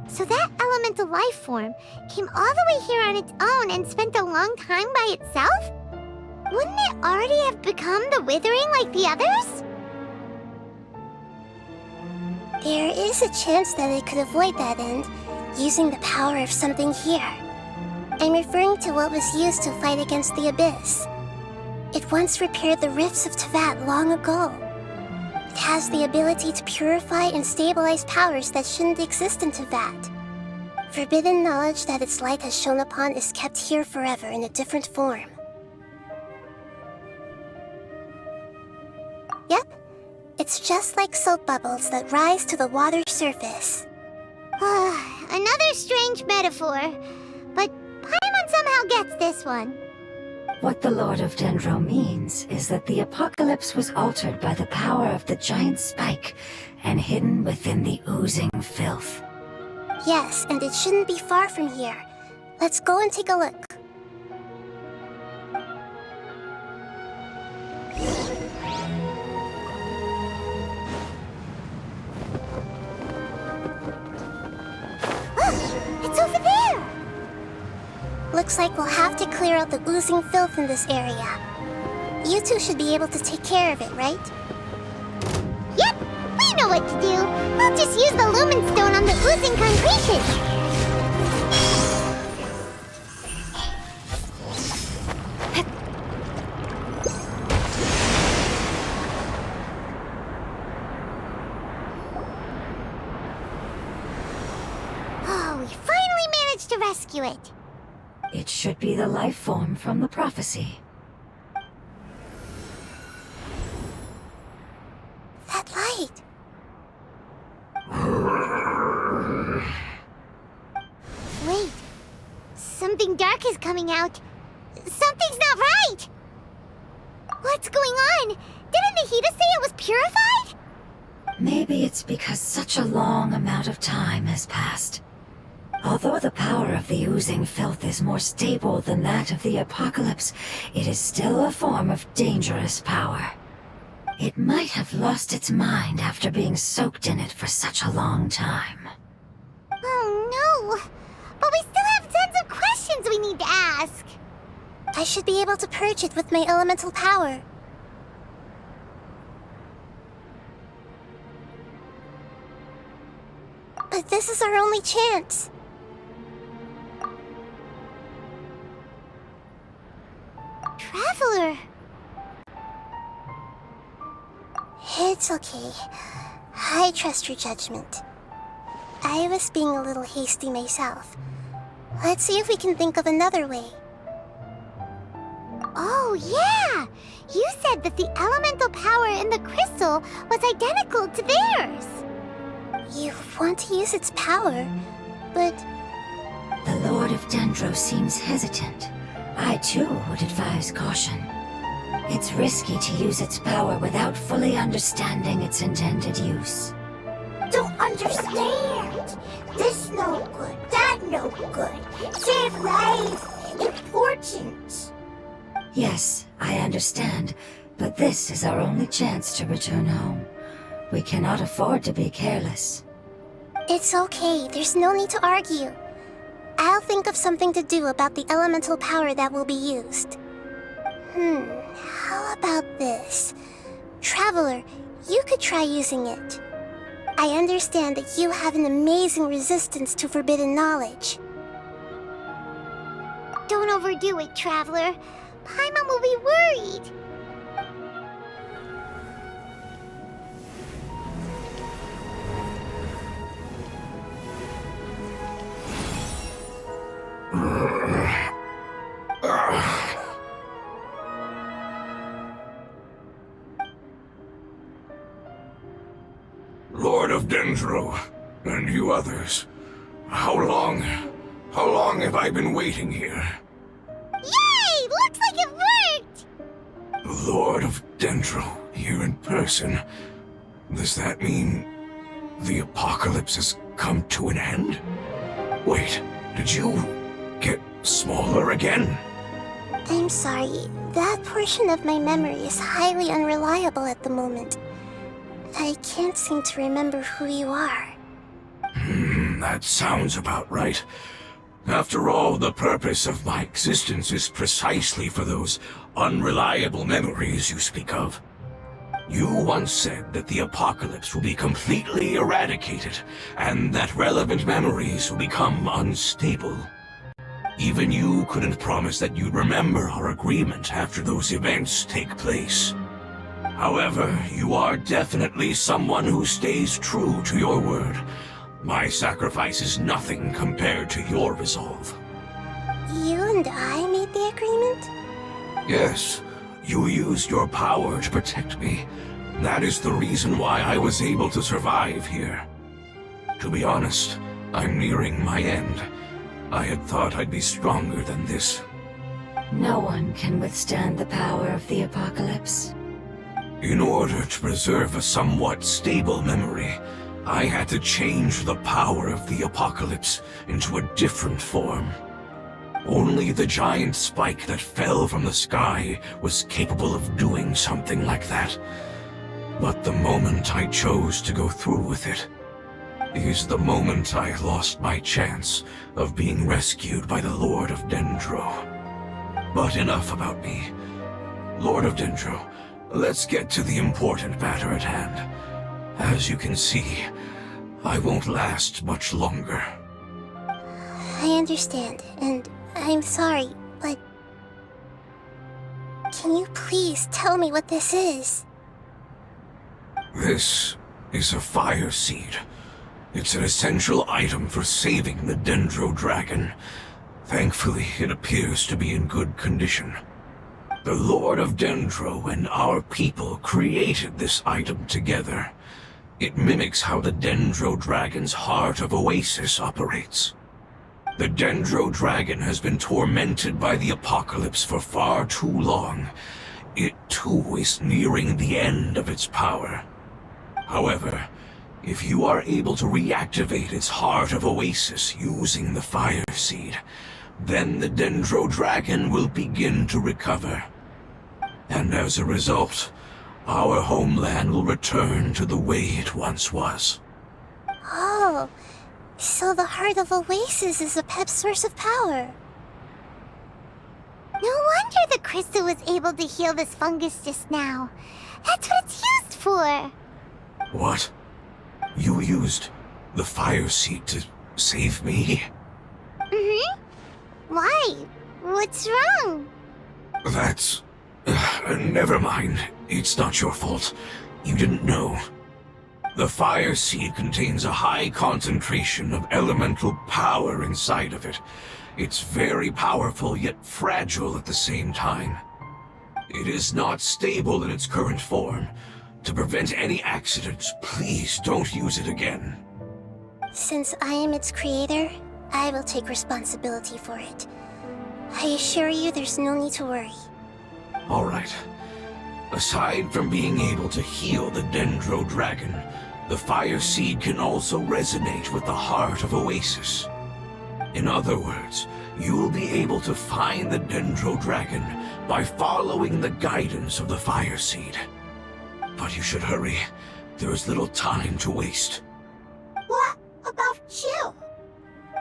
So that elemental life form came all the way here on its own and spent a long time by itself? Wouldn't it already have become the Withering like the others? There is a chance that it could avoid that end, using the power of something here. I'm referring to what was used to fight against the Abyss. It once repaired the rifts of Teyvat long ago. It has the ability to purify and stabilize powers that shouldn't exist in Teyvat. Forbidden knowledge that its light has shone upon is kept here forever in a different form. Yep, it's just like soap bubbles that rise to the water's surface. Another strange metaphor, but Paimon somehow gets this one. What the Lord of Dendro means is that the apocalypse was altered by the power of the giant spike and hidden within the oozing filth. Yes, and it shouldn't be far from here. Let's go and take a look. It's over there! Looks like we'll have to clear out the oozing filth in this area. You two should be able to take care of it, right? Yep, we know what to do. We'll just use the lumen stone on the oozing concretion. Oh, we finally managed to rescue it. It should be the life form from the prophecy. That light! Wait, something dark is coming out. Something's not right! What's going on? Didn't Nahida say it was purified? Maybe it's because such a long amount of time has passed. Although the power of the oozing filth is more stable than that of the apocalypse, it is still a form of dangerous power. It might have lost its mind after being soaked in it for such a long time. Oh no! But we still have tons of questions we need to ask. I should be able to purge it with my elemental power. But this is our only chance. Traveler! It's okay. I trust your judgment. I was being a little hasty myself. Let's see if we can think of another way. Oh yeah! You said that the elemental power in the crystal was identical to theirs. You want to use its power, but... The Lord of Dendro seems hesitant. I too would advise caution. It's risky to use its power without fully understanding its intended use. Don't understand. This no good, that no good. Save life. Important. Yes, I understand, but this is our only chance to return home. We cannot afford to be careless. It's okay, there's no need to argue. I'll think of something to do about the elemental power that will be used. How about this? Traveler, you could try using it. I understand that you have an amazing resistance to forbidden knowledge. Don't overdo it, Traveler. Paimon will be worried. Lord of Dendro, and you others, how long have I been waiting here? Yay! Looks like it worked! Lord of Dendro, here in person. Does that mean the apocalypse has come to an end? Wait, did you get smaller again? I'm sorry, that portion of my memory is highly unreliable at the moment. I can't seem to remember who you are. That sounds about right. After all, the purpose of my existence is precisely for those unreliable memories you speak of. You once said that the apocalypse will be completely eradicated, and that relevant memories will become unstable. Even you couldn't promise that you'd remember our agreement after those events take place. However, you are definitely someone who stays true to your word. My sacrifice is nothing compared to your resolve. You and I made the agreement? Yes, you used your power to protect me. That is the reason why I was able to survive here. To be honest, I'm nearing my end. I had thought I'd be stronger than this. No one can withstand the power of the apocalypse. In order to preserve a somewhat stable memory, I had to change the power of the apocalypse into a different form. Only the giant spike that fell from the sky was capable of doing something like that. But the moment I chose to go through with it is the moment I lost my chance of being rescued by the Lord of Dendro. But enough about me. Lord of Dendro, let's get to the important matter at hand. As you can see, I won't last much longer. I understand, and I'm sorry, but... Can you please tell me what this is? This is a fire seed. It's an essential item for saving the Dendro Dragon. Thankfully, it appears to be in good condition. The Lord of Dendro and our people created this item together. It mimics how the Dendro Dragon's Heart of Oasis operates. The Dendro Dragon has been tormented by the apocalypse for far too long. It too is nearing the end of its power. However, if you are able to reactivate its Heart of Oasis using the Fire Seed, then the Dendro Dragon will begin to recover. And as a result, our homeland will return to the way it once was. Oh, so the Heart of Oasis is a pep source of power. No wonder the crystal was able to heal this fungus just now. That's what it's used for. What? You used the Fire Seed to save me? Why? What's wrong? That's... never mind. It's not your fault. You didn't know. The Fire Seed contains a high concentration of elemental power inside of it. It's very powerful, yet fragile at the same time. It is not stable in its current form. To prevent any accidents, please don't use it again. Since I am its creator, I will take responsibility for it. I assure you there's no need to worry. All right. Aside from being able to heal the Dendro Dragon, the Fire Seed can also resonate with the Heart of Oasis. In other words, you'll be able to find the Dendro Dragon by following the guidance of the Fire Seed. But you should hurry. There is little time to waste. What about you?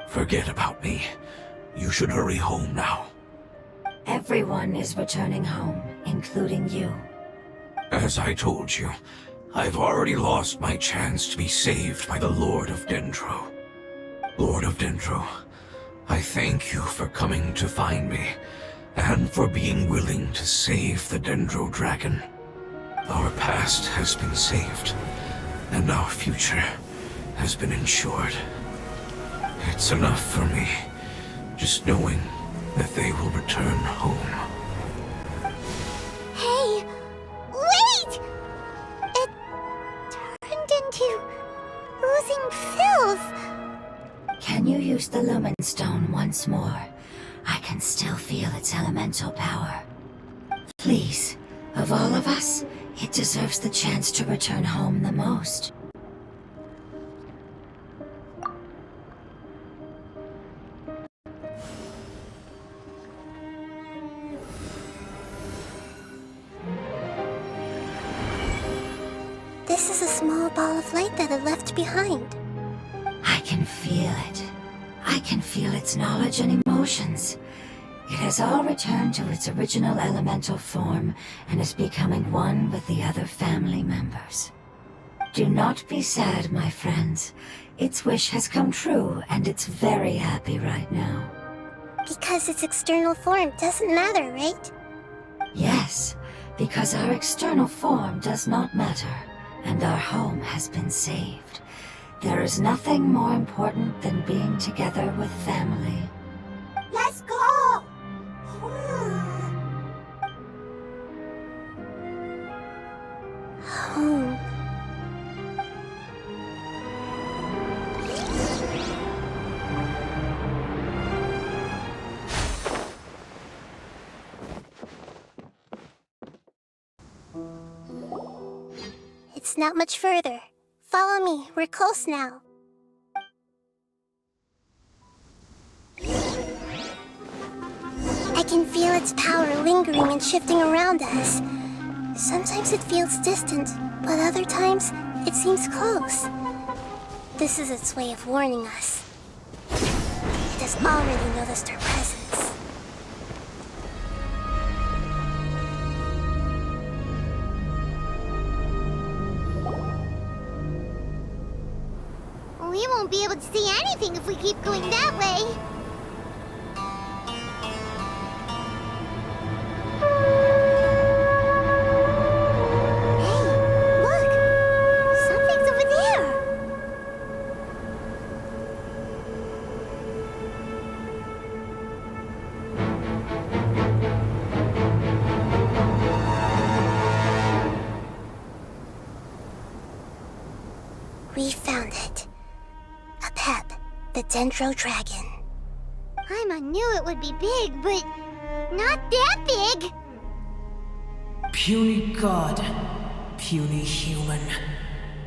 Forget about me. You should hurry home now. Everyone is returning home, including you. As I told you, I've already lost my chance to be saved by the Lord of Dendro. Lord of Dendro, I thank you for coming to find me, and for being willing to save the Dendro Dragon. Our past has been saved, and our future has been ensured. It's enough for me, just knowing that they will return home. Hey, wait! It turned into oozing filth. Can you use the Lumen Stone once more? I can still feel its elemental power. Please, of all of us, it deserves the chance to return home the most. This is a small ball of light that it left behind. I can feel it. I can feel its knowledge and emotions. It has all returned to its original elemental form and is becoming one with the other family members. Do not be sad, my friends. Its wish has come true, and it's very happy right now. Because its external form doesn't matter, right? Yes, because our external form does not matter, and our home has been saved. There is nothing more important than being together with family. Let's go! Home. It's not much further. Follow me, we're close now. I can feel its power lingering and shifting around us. Sometimes it feels distant, but other times it seems close. This is its way of warning us. It has already noticed our presence. We won't be able to see anything if we keep going that way. Hey, look! Something's over there! We found it. A Pep, the Dendro Dragon. Paimon knew it would be big, but not that big! Puny god, puny human,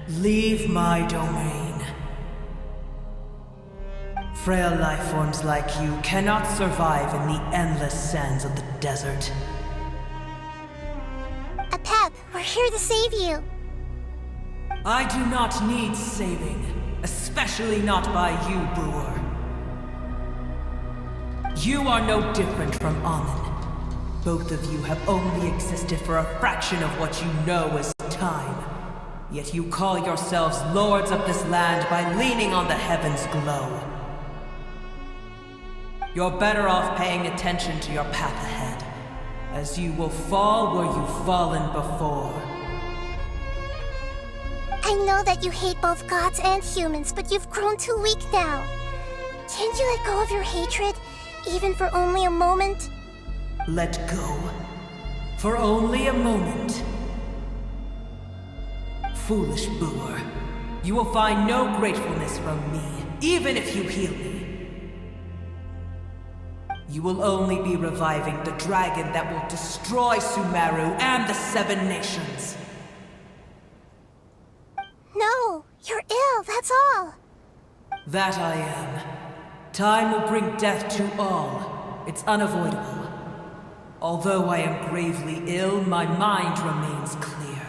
leave my domain. Frail life forms like you cannot survive in the endless sands of the desert. A Pep, we're here to save you. I do not need saving, especially not by you, Brewer. You are no different from Amun. Both of you have only existed for a fraction of what you know as time. Yet you call yourselves lords of this land by leaning on the heavens' glow. You're better off paying attention to your path ahead, as you will fall where you've fallen before. I know that you hate both gods and humans, but you've grown too weak now. Can't you let go of your hatred, even for only a moment? Let go. For only a moment. Foolish Brewer. You will find no gratefulness from me, even if you heal me. You will only be reviving the dragon that will destroy Sumeru and the Seven Nations. No, you're ill, that's all. That I am. Time will bring death to all. It's unavoidable. Although I am gravely ill, my mind remains clear.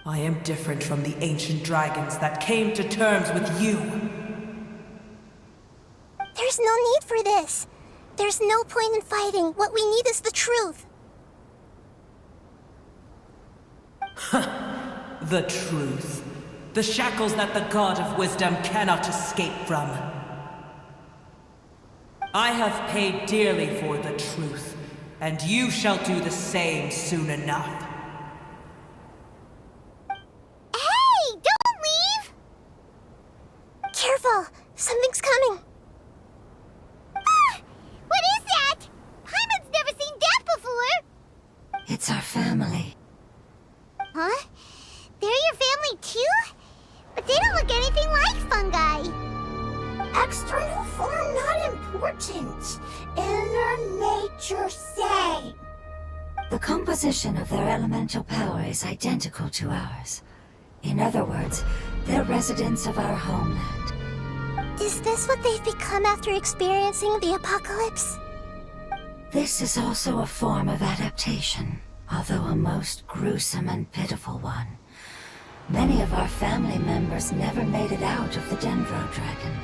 I am different from the ancient dragons that came to terms with you. There's no need for this. There's no point in fighting. What we need is the truth. The truth. The shackles that the God of Wisdom cannot escape from. I have paid dearly for the truth, and you shall do the same soon enough. Hey, don't leave! Careful! Something's coming! Ah, what is that? Paimon's never seen that before! It's our family. Huh? They're your family too? But they don't look anything like fungi. External form not important. Inner nature same. The composition of their elemental power is identical to ours. In other words, they're residents of our homeland. Is this what they've become after experiencing the apocalypse? This is also a form of adaptation, although a most gruesome and pitiful one. Many of our family members never made it out of the Dendro Dragon.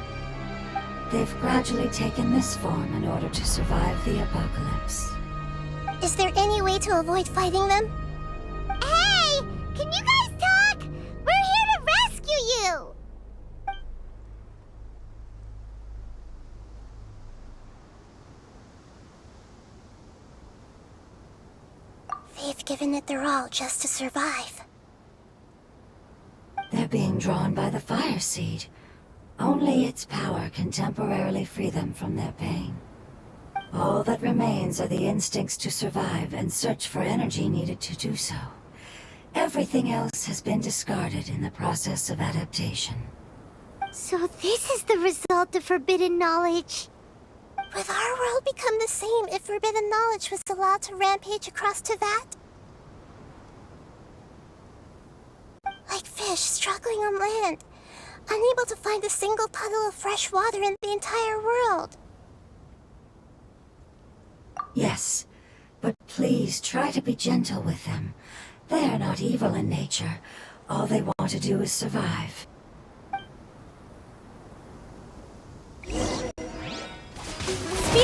They've gradually taken this form in order to survive the apocalypse. Is there any way to avoid fighting them? Hey! Can you guys talk? We're here to rescue you! They've given it their all just to survive. They're being drawn by the fire seed. Only its power can temporarily free them from their pain. All that remains are the instincts to survive and search for energy needed to do so. Everything else has been discarded in the process of adaptation. So this is the result of forbidden knowledge. Would our world become the same if forbidden knowledge was allowed to rampage across Tevat? Like fish struggling on land, unable to find a single puddle of fresh water in the entire world. Yes, but please try to be gentle with them. They are not evil in nature. All they want to do is survive. Speed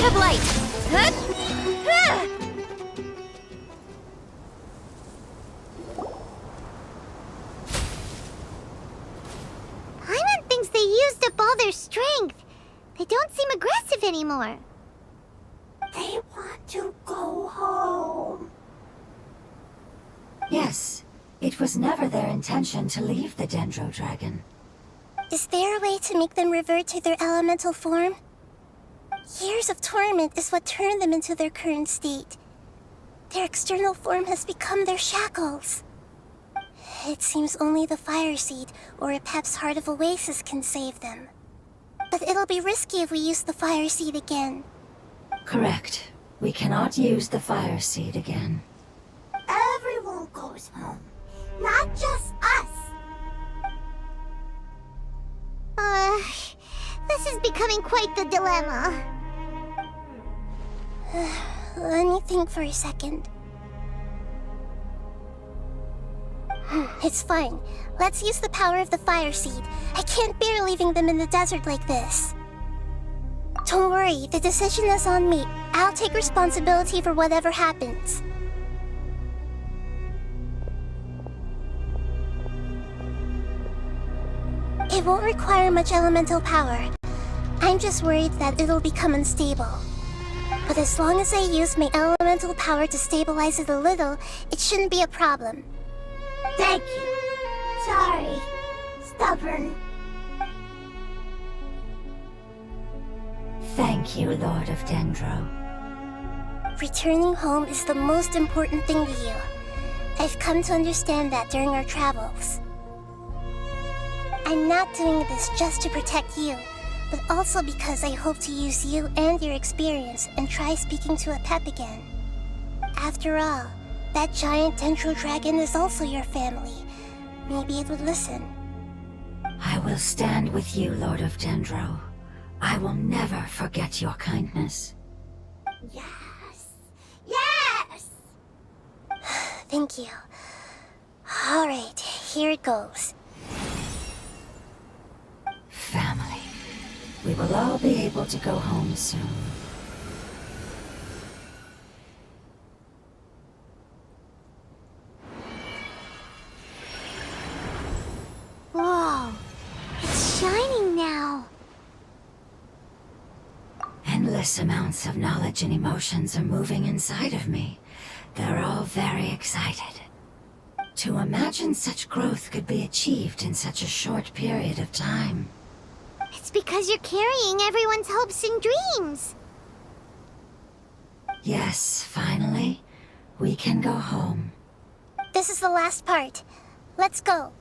of light! Huh? Ah! Paimon thinks they used up all their strength. They don't seem aggressive anymore. They want to go home. Yes, it was never their intention to leave the Dendro Dragon. Is there a way to make them revert to their elemental form? Years of torment is what turned them into their current state. Their external form has become their shackles. It seems only the fire seed or Epep's Heart of Oasis can save them. But it'll be risky if we use the fire seed again. Correct. We cannot use the fire seed again. Everyone goes home, not just us. This is becoming quite the dilemma. Let me think for a second. It's fine. Let's use the power of the fire seed. I can't bear leaving them in the desert like this. Don't worry, the decision is on me. I'll take responsibility for whatever happens. It won't require much elemental power. I'm just worried that it'll become unstable. But as long as I use my elemental power to stabilize it a little, it shouldn't be a problem. Thank you. Sorry. Stubborn. Thank you, Lord of Dendro. Returning home is the most important thing to you. I've come to understand that during our travels. I'm not doing this just to protect you, but also because I hope to use you and your experience and try speaking to Epep again. After all, that giant Dendro Dragon is also your family. Maybe it would listen. I will stand with you, Lord of Dendro. I will never forget your kindness. Yes. Yes! Thank you. Alright, here it goes. Family. We will all be able to go home soon. Whoa, it's shining now. Endless amounts of knowledge and emotions are moving inside of me. They're all very excited. To imagine such growth could be achieved in such a short period of time. It's because you're carrying everyone's hopes and dreams. Yes, finally, we can go home. This is the last part. Let's go.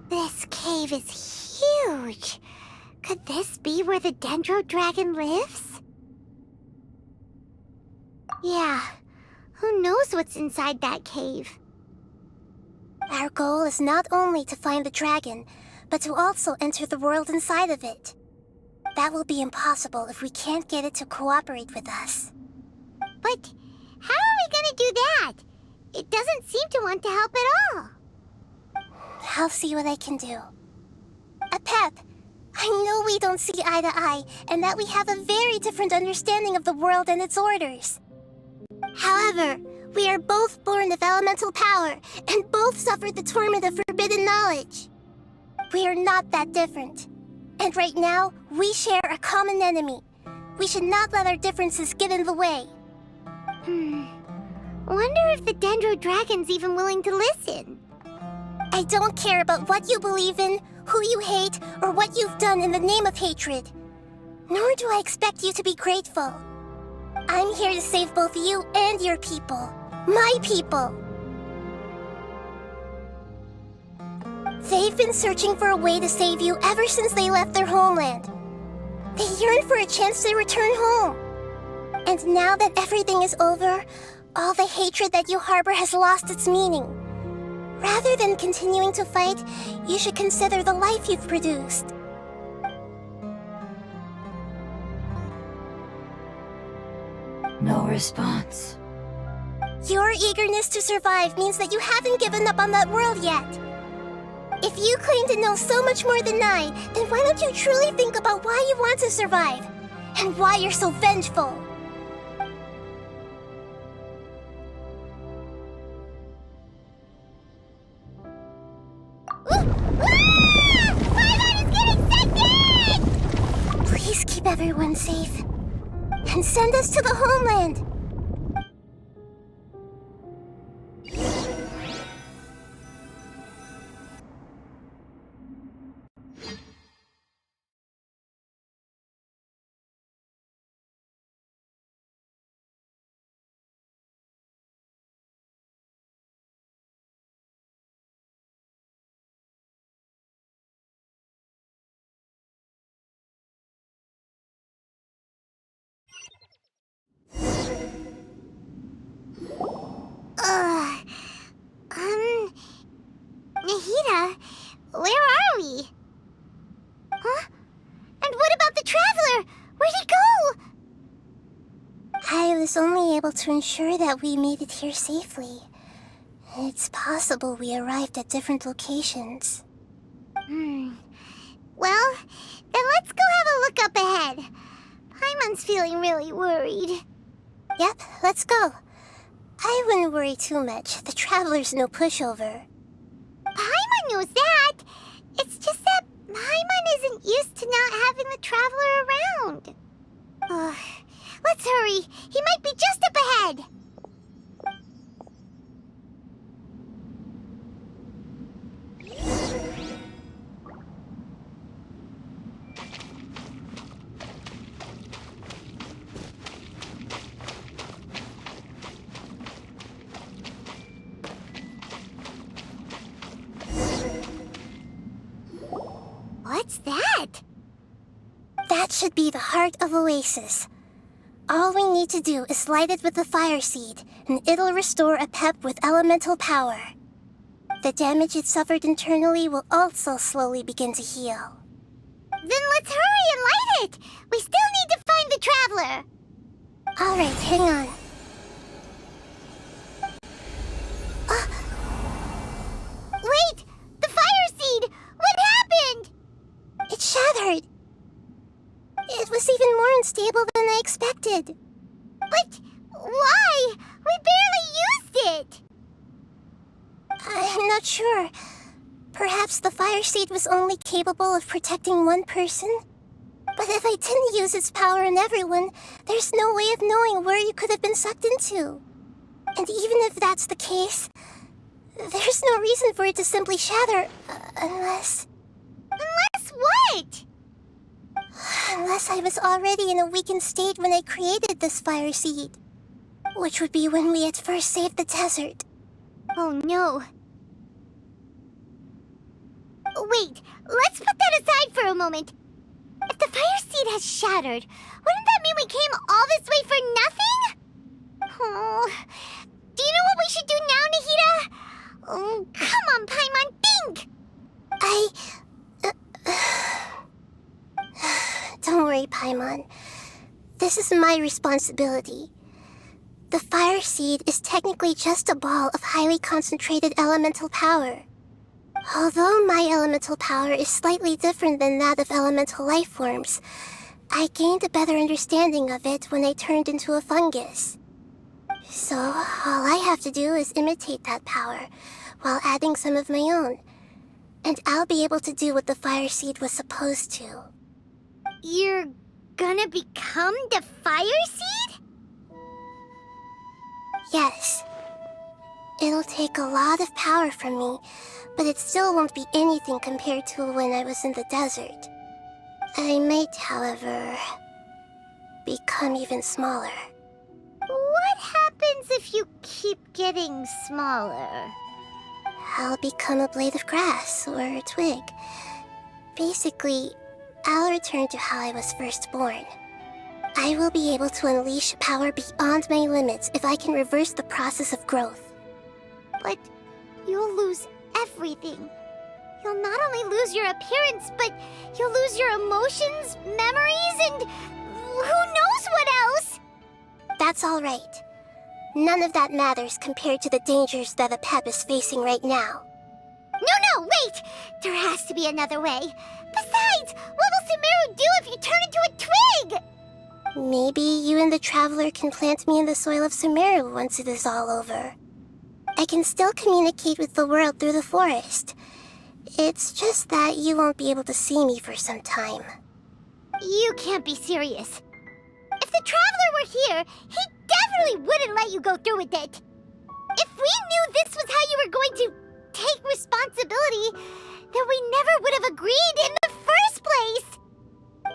This cave is huge. Could this be where the Dendro Dragon lives? Yeah, who knows what's inside that cave? Our goal is not only to find the dragon, but to also enter the world inside of it. That will be impossible if we can't get it to cooperate with us. But how are we gonna do that? It doesn't seem to want to help at all. I'll see what I can do. Pep, I know we don't see eye to eye, and that we have a very different understanding of the world and its orders. However, we are both born of elemental power, and both suffered the torment of forbidden knowledge. We are not that different. And right now, we share a common enemy. We should not let our differences get in the way. Wonder if the Dendro Dragon's even willing to listen. I don't care about what you believe in, who you hate, or what you've done in the name of hatred. Nor do I expect you to be grateful. I'm here to save both you and your people. My people. They've been searching for a way to save you ever since they left their homeland. They yearn for a chance to return home. And now that everything is over, all the hatred that you harbor has lost its meaning. Rather than continuing to fight, you should consider the life you've produced. No response. Your eagerness to survive means that you haven't given up on that world yet. If you claim to know so much more than I, then why don't you truly think about why you want to survive? And why you're so vengeful? Please keep everyone safe. And send us to the homeland. Nahida, where are we? Huh? And what about the Traveler? Where'd he go? I was only able to ensure that we made it here safely. It's possible we arrived at different locations. Well, then let's go have a look up ahead. Paimon's feeling really worried. Yep, let's go. I wouldn't worry too much. The Traveler's no pushover. Paimon knows that. It's just that Paimon isn't used to not having the Traveler around. Let's hurry. He might be just up ahead. What's that? That should be the heart of Oasis. All we need to do is light it with the fire seed, and it'll restore a pep with elemental power. The damage it suffered internally will also slowly begin to heal. Then let's hurry and light it! We still need to find the Traveler! Alright, hang on. Wait! The fire seed! What happened? It shattered. It was even more unstable than I expected. But why? We barely used it! I'm not sure. Perhaps the fire seed was only capable of protecting one person? But if I didn't use its power on everyone, there's no way of knowing where you could have been sucked into. And even if that's the case, there's no reason for it to simply shatter, unless... Unless what? Unless I was already in a weakened state when I created this fire seed. Which would be when we had first saved the desert. Oh no. Wait, let's put that aside for a moment. If the fire seed has shattered, wouldn't that mean we came all this way for nothing? Oh, do you know what we should do now, Nahida? Oh, come on, Paimon, think! Don't worry, Paimon. This is my responsibility. The fire seed is technically just a ball of highly concentrated elemental power. Although my elemental power is slightly different than that of elemental life forms, I gained a better understanding of it when I turned into a fungus. So, all I have to do is imitate that power, while adding some of my own. And I'll be able to do what the fire seed was supposed to. You're gonna become the fire seed? Yes. It'll take a lot of power from me, but it still won't be anything compared to when I was in the desert. I might, however, become even smaller. What happens if you keep getting smaller? I'll become a blade of grass or a twig. Basically, I'll return to how I was first born. I will be able to unleash power beyond my limits if I can reverse the process of growth. But you'll lose everything. You'll not only lose your appearance, but you'll lose your emotions, memories, and who knows what else? That's all right. None of that matters compared to the dangers that a pep is facing right now. No, wait! There has to be another way. Besides, what will Sumeru do if you turn into a twig? Maybe you and the Traveler can plant me in the soil of Sumeru once it is all over. I can still communicate with the world through the forest. It's just that you won't be able to see me for some time. You can't be serious. If the Traveler were here, he definitely wouldn't let you go through with it. If we knew this was how you were going to take responsibility, then we never would have agreed in the first place!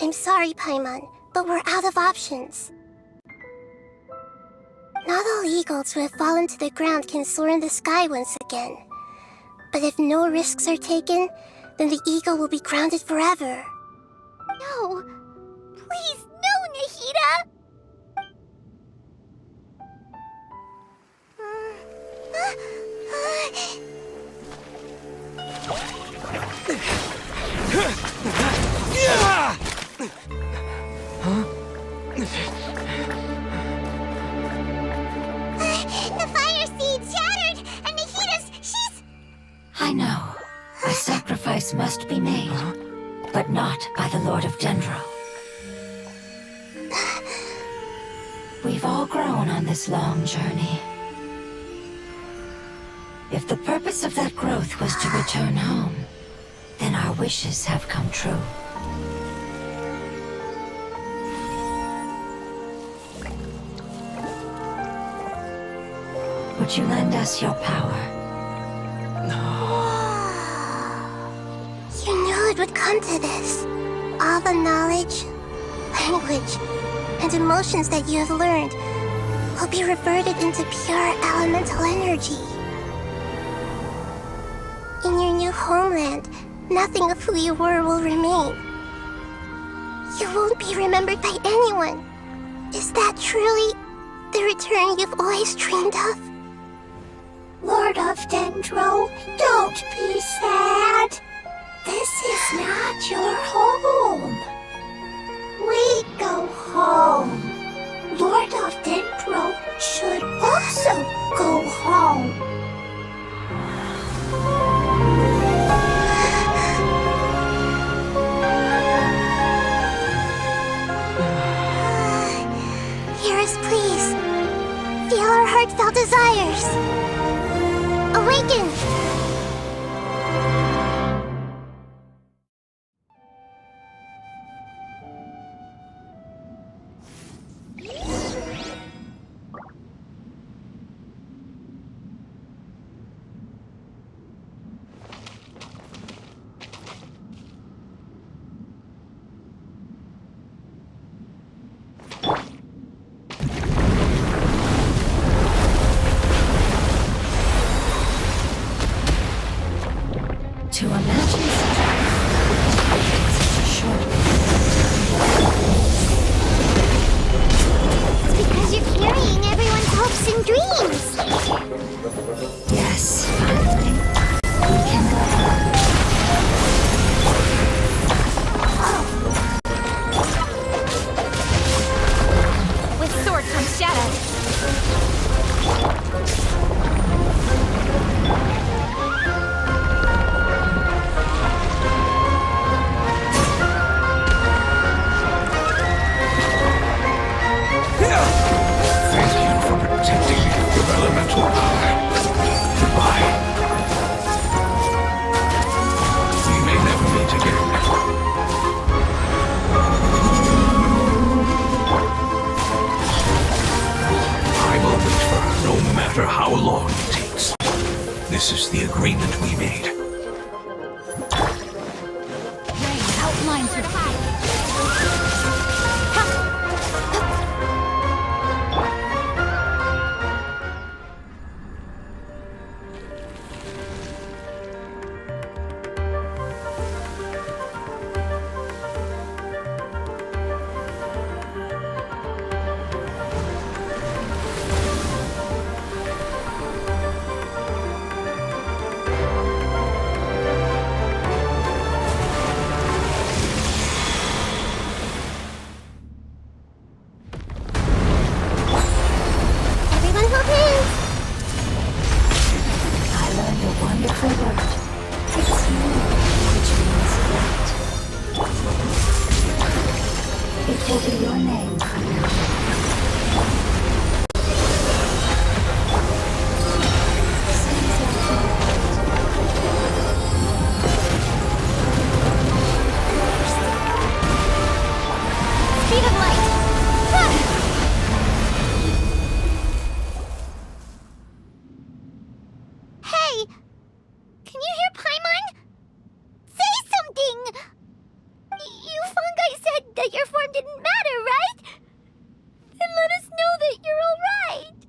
I'm sorry, Paimon, but we're out of options. Not all eagles who have fallen to the ground can soar in the sky once again. But if no risks are taken, then the eagle will be grounded forever. No! Please, no, Nahida! The fire seed shattered, and she's... I know. A sacrifice must be made, but not by the Lord of Dendro. We've all grown on this long journey. If the purpose of that growth was to return home, then our wishes have come true. Would you lend us your power? You knew it would come to this. All the knowledge, language, and emotions that you have learned will be reverted into pure elemental energy. In your new homeland, nothing of who you were will remain. You won't be remembered by anyone. Is that truly the return you've always dreamed of? Lord of Dendro, don't be sad. This is not your home. We go home. Lord of To imagine such a short It's because you're carrying everyone's hopes and dreams. Yes, finally. We can go. With sword comes shadow. Thank you for protecting me with elemental power. Goodbye. We may never meet again. I will wait for her no matter how long it takes. This is the agreement we made. Rain outlines her fire. Everyone hold hands. I learned a wonderful word. It's more, which means light. It will be your name from now on. Speed of light. Hey! Can you hear Paimon? Say something! You fungi said that your form didn't matter, right? Then let us know that you're alright!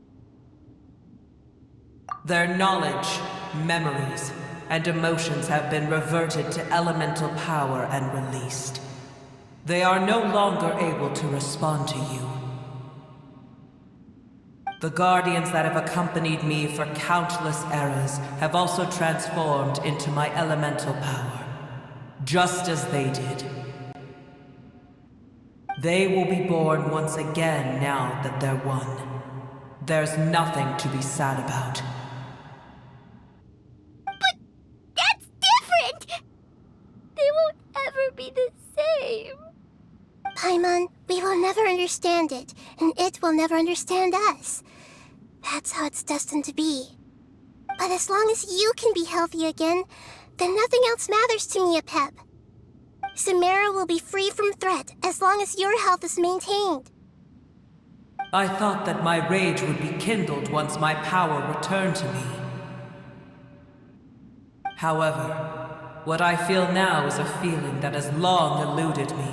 Their knowledge, memories, and emotions have been reverted to elemental power and released. They are no longer able to respond to you. The guardians that have accompanied me for countless eras have also transformed into my elemental power, just as they did. They will be born once again now that they're one. There's nothing to be sad about. But that's different! They won't ever be the same. Paimon, we will never understand it, and it will never understand us. That's how it's destined to be. But as long as you can be healthy again, then nothing else matters to me, Apep. Samara will be free from threat as long as your health is maintained. I thought that my rage would be kindled once my power returned to me. However, what I feel now is a feeling that has long eluded me.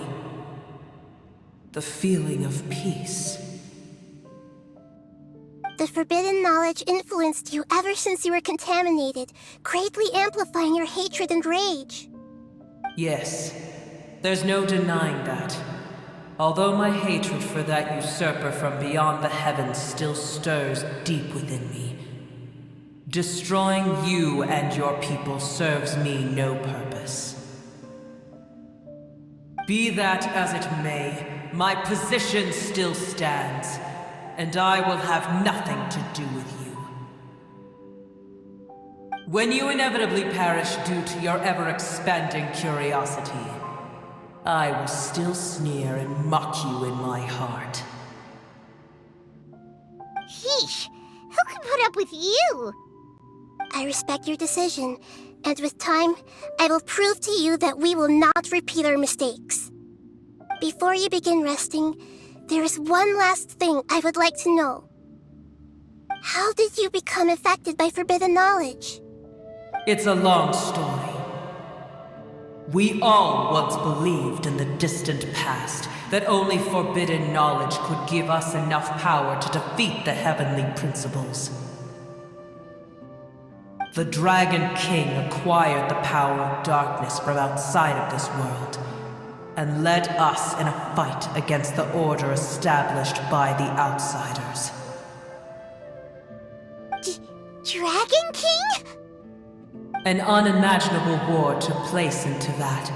The feeling of peace. The forbidden knowledge influenced you ever since you were contaminated, greatly amplifying your hatred and rage. Yes, there's no denying that. Although my hatred for that usurper from beyond the heavens still stirs deep within me, destroying you and your people serves me no purpose. Be that as it may, my position still stands, and I will have nothing to do with you. When you inevitably perish due to your ever-expanding curiosity, I will still sneer and mock you in my heart. Sheesh, who can put up with you? I respect your decision, and with time, I will prove to you that we will not repeat our mistakes. Before you begin resting, there is one last thing I would like to know. How did you become affected by forbidden knowledge? It's a long story. We all once believed in the distant past that only forbidden knowledge could give us enough power to defeat the heavenly principles. The Dragon King acquired the power of darkness from outside of this world, and led us in a fight against the order established by the outsiders. Dragon King? An unimaginable war took place into that,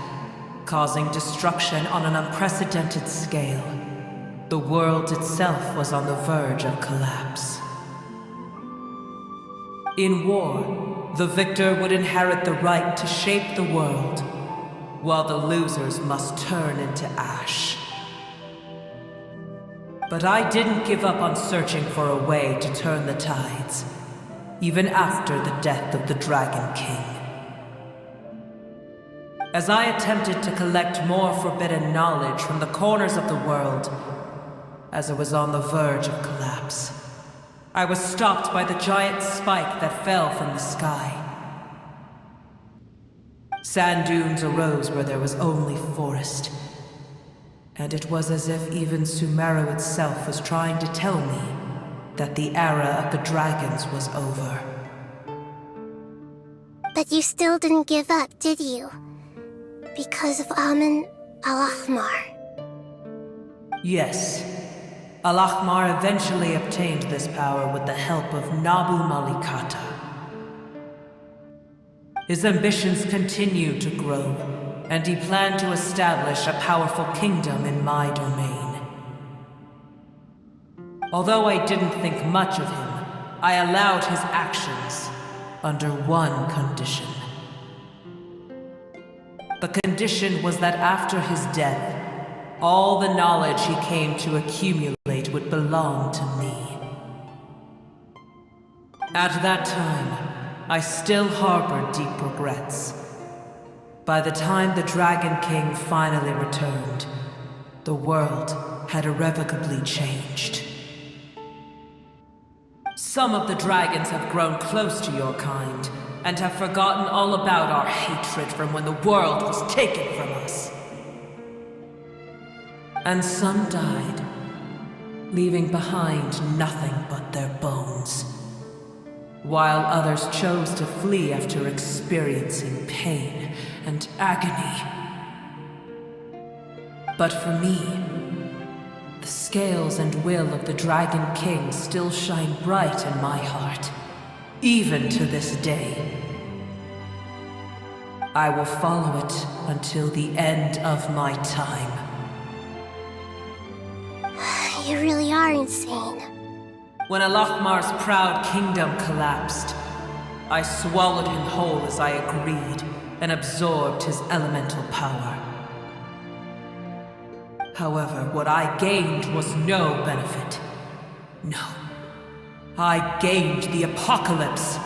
causing destruction on an unprecedented scale. The world itself was on the verge of collapse. In war, the victor would inherit the right to shape the world, while the losers must turn into ash. But I didn't give up on searching for a way to turn the tides, even after the death of the Dragon King. As I attempted to collect more forbidden knowledge from the corners of the world, as it was on the verge of collapse, I was stopped by the giant spike that fell from the sky. Sand dunes arose where there was only forest, and it was as if even Sumeru itself was trying to tell me that the era of the dragons was over. But you still didn't give up, did you? Because of Amun Al-Ahmar. Yes. Al-Ahmar eventually obtained this power with the help of Nabu Malikata. His ambitions continued to grow, and he planned to establish a powerful kingdom in my domain. Although I didn't think much of him, I allowed his actions under one condition. The condition was that after his death, all the knowledge he came to accumulate would belong to me. At that time, I still harbored deep regrets. By the time the Dragon King finally returned, the world had irrevocably changed. Some of the dragons have grown close to your kind, and have forgotten all about our hatred from when the world was taken from us. And some died, leaving behind nothing but their bones, while others chose to flee after experiencing pain and agony. But for me, the scales and will of the Dragon King still shine bright in my heart, even to this day. I will follow it until the end of my time. You really are insane. When Al-Ahmar's proud kingdom collapsed, I swallowed him whole as I agreed, and absorbed his elemental power. However, what I gained was no benefit. No. I gained the apocalypse.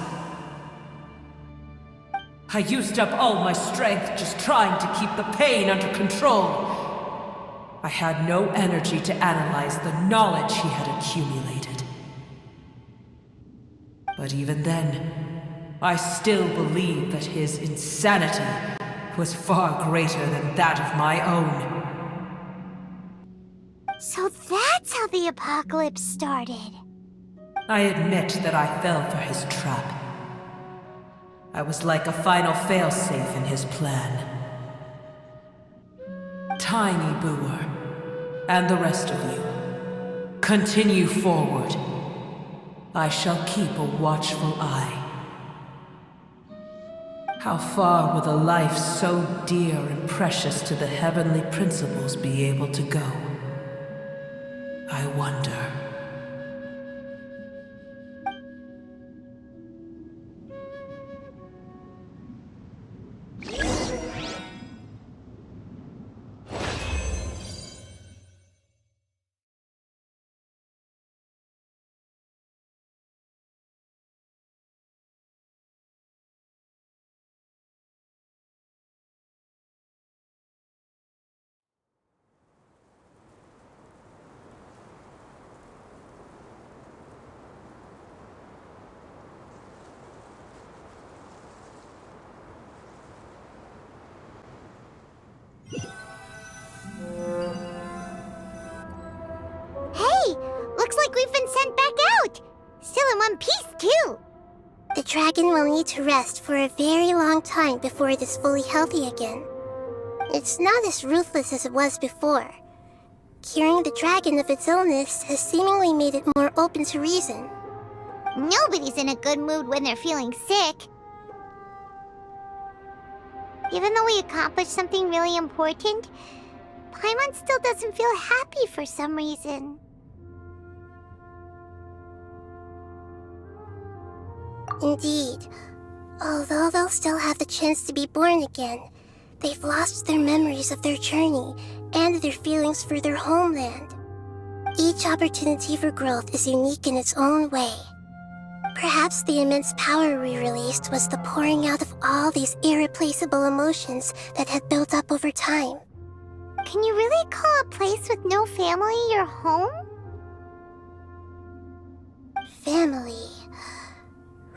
I used up all my strength just trying to keep the pain under control. I had no energy to analyze the knowledge he had accumulated. But even then, I still believed that his insanity was far greater than that of my own. So that's how the apocalypse started. I admit that I fell for his trap. I was like a final failsafe in his plan. Tiny Booer, and the rest of you, continue forward. I shall keep a watchful eye. How far will a life so dear and precious to the heavenly principles be able to go? I wonder. Hey! Looks like we've been sent back out! Still in one piece, too! The dragon will need to rest for a very long time before it is fully healthy again. It's not as ruthless as it was before. Curing the dragon of its illness has seemingly made it more open to reason. Nobody's in a good mood when they're feeling sick. Even though we accomplished something really important, Paimon still doesn't feel happy for some reason. Indeed. Although they'll still have the chance to be born again, they've lost their memories of their journey and their feelings for their homeland. Each opportunity for growth is unique in its own way. Perhaps the immense power we released was the pouring out of all these irreplaceable emotions that had built up over time. Can you really call a place with no family your home? Family.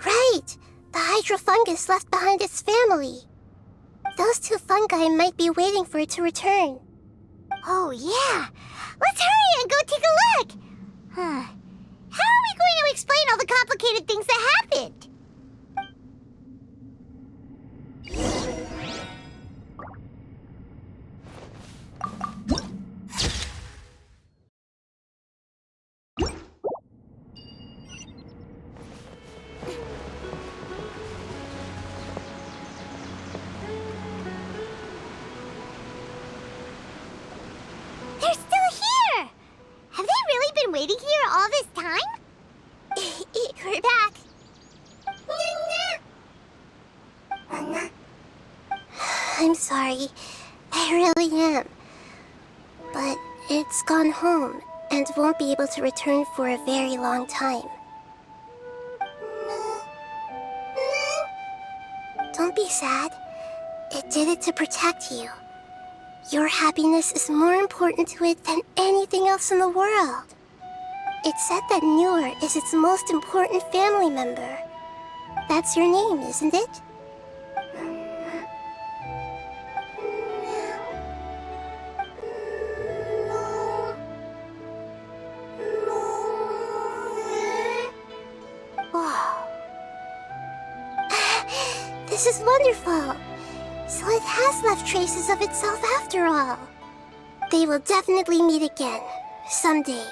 Right! The hydrofungus left behind its family. Those two fungi might be waiting for it to return. Oh yeah! Let's hurry and go take a look! Huh. How are we going to explain all the complicated things that happened? They're still here! Have they really been waiting here all this time? We're back. I'm sorry. I really am. But it's gone home and won't be able to return for a very long time. Don't be sad. It did it to protect you. Your happiness is more important to it than anything else in the world. It's said that Newer is its most important family member. That's your name, isn't it? Wow. This is wonderful. So it has left traces of itself after all. They will definitely meet again, someday.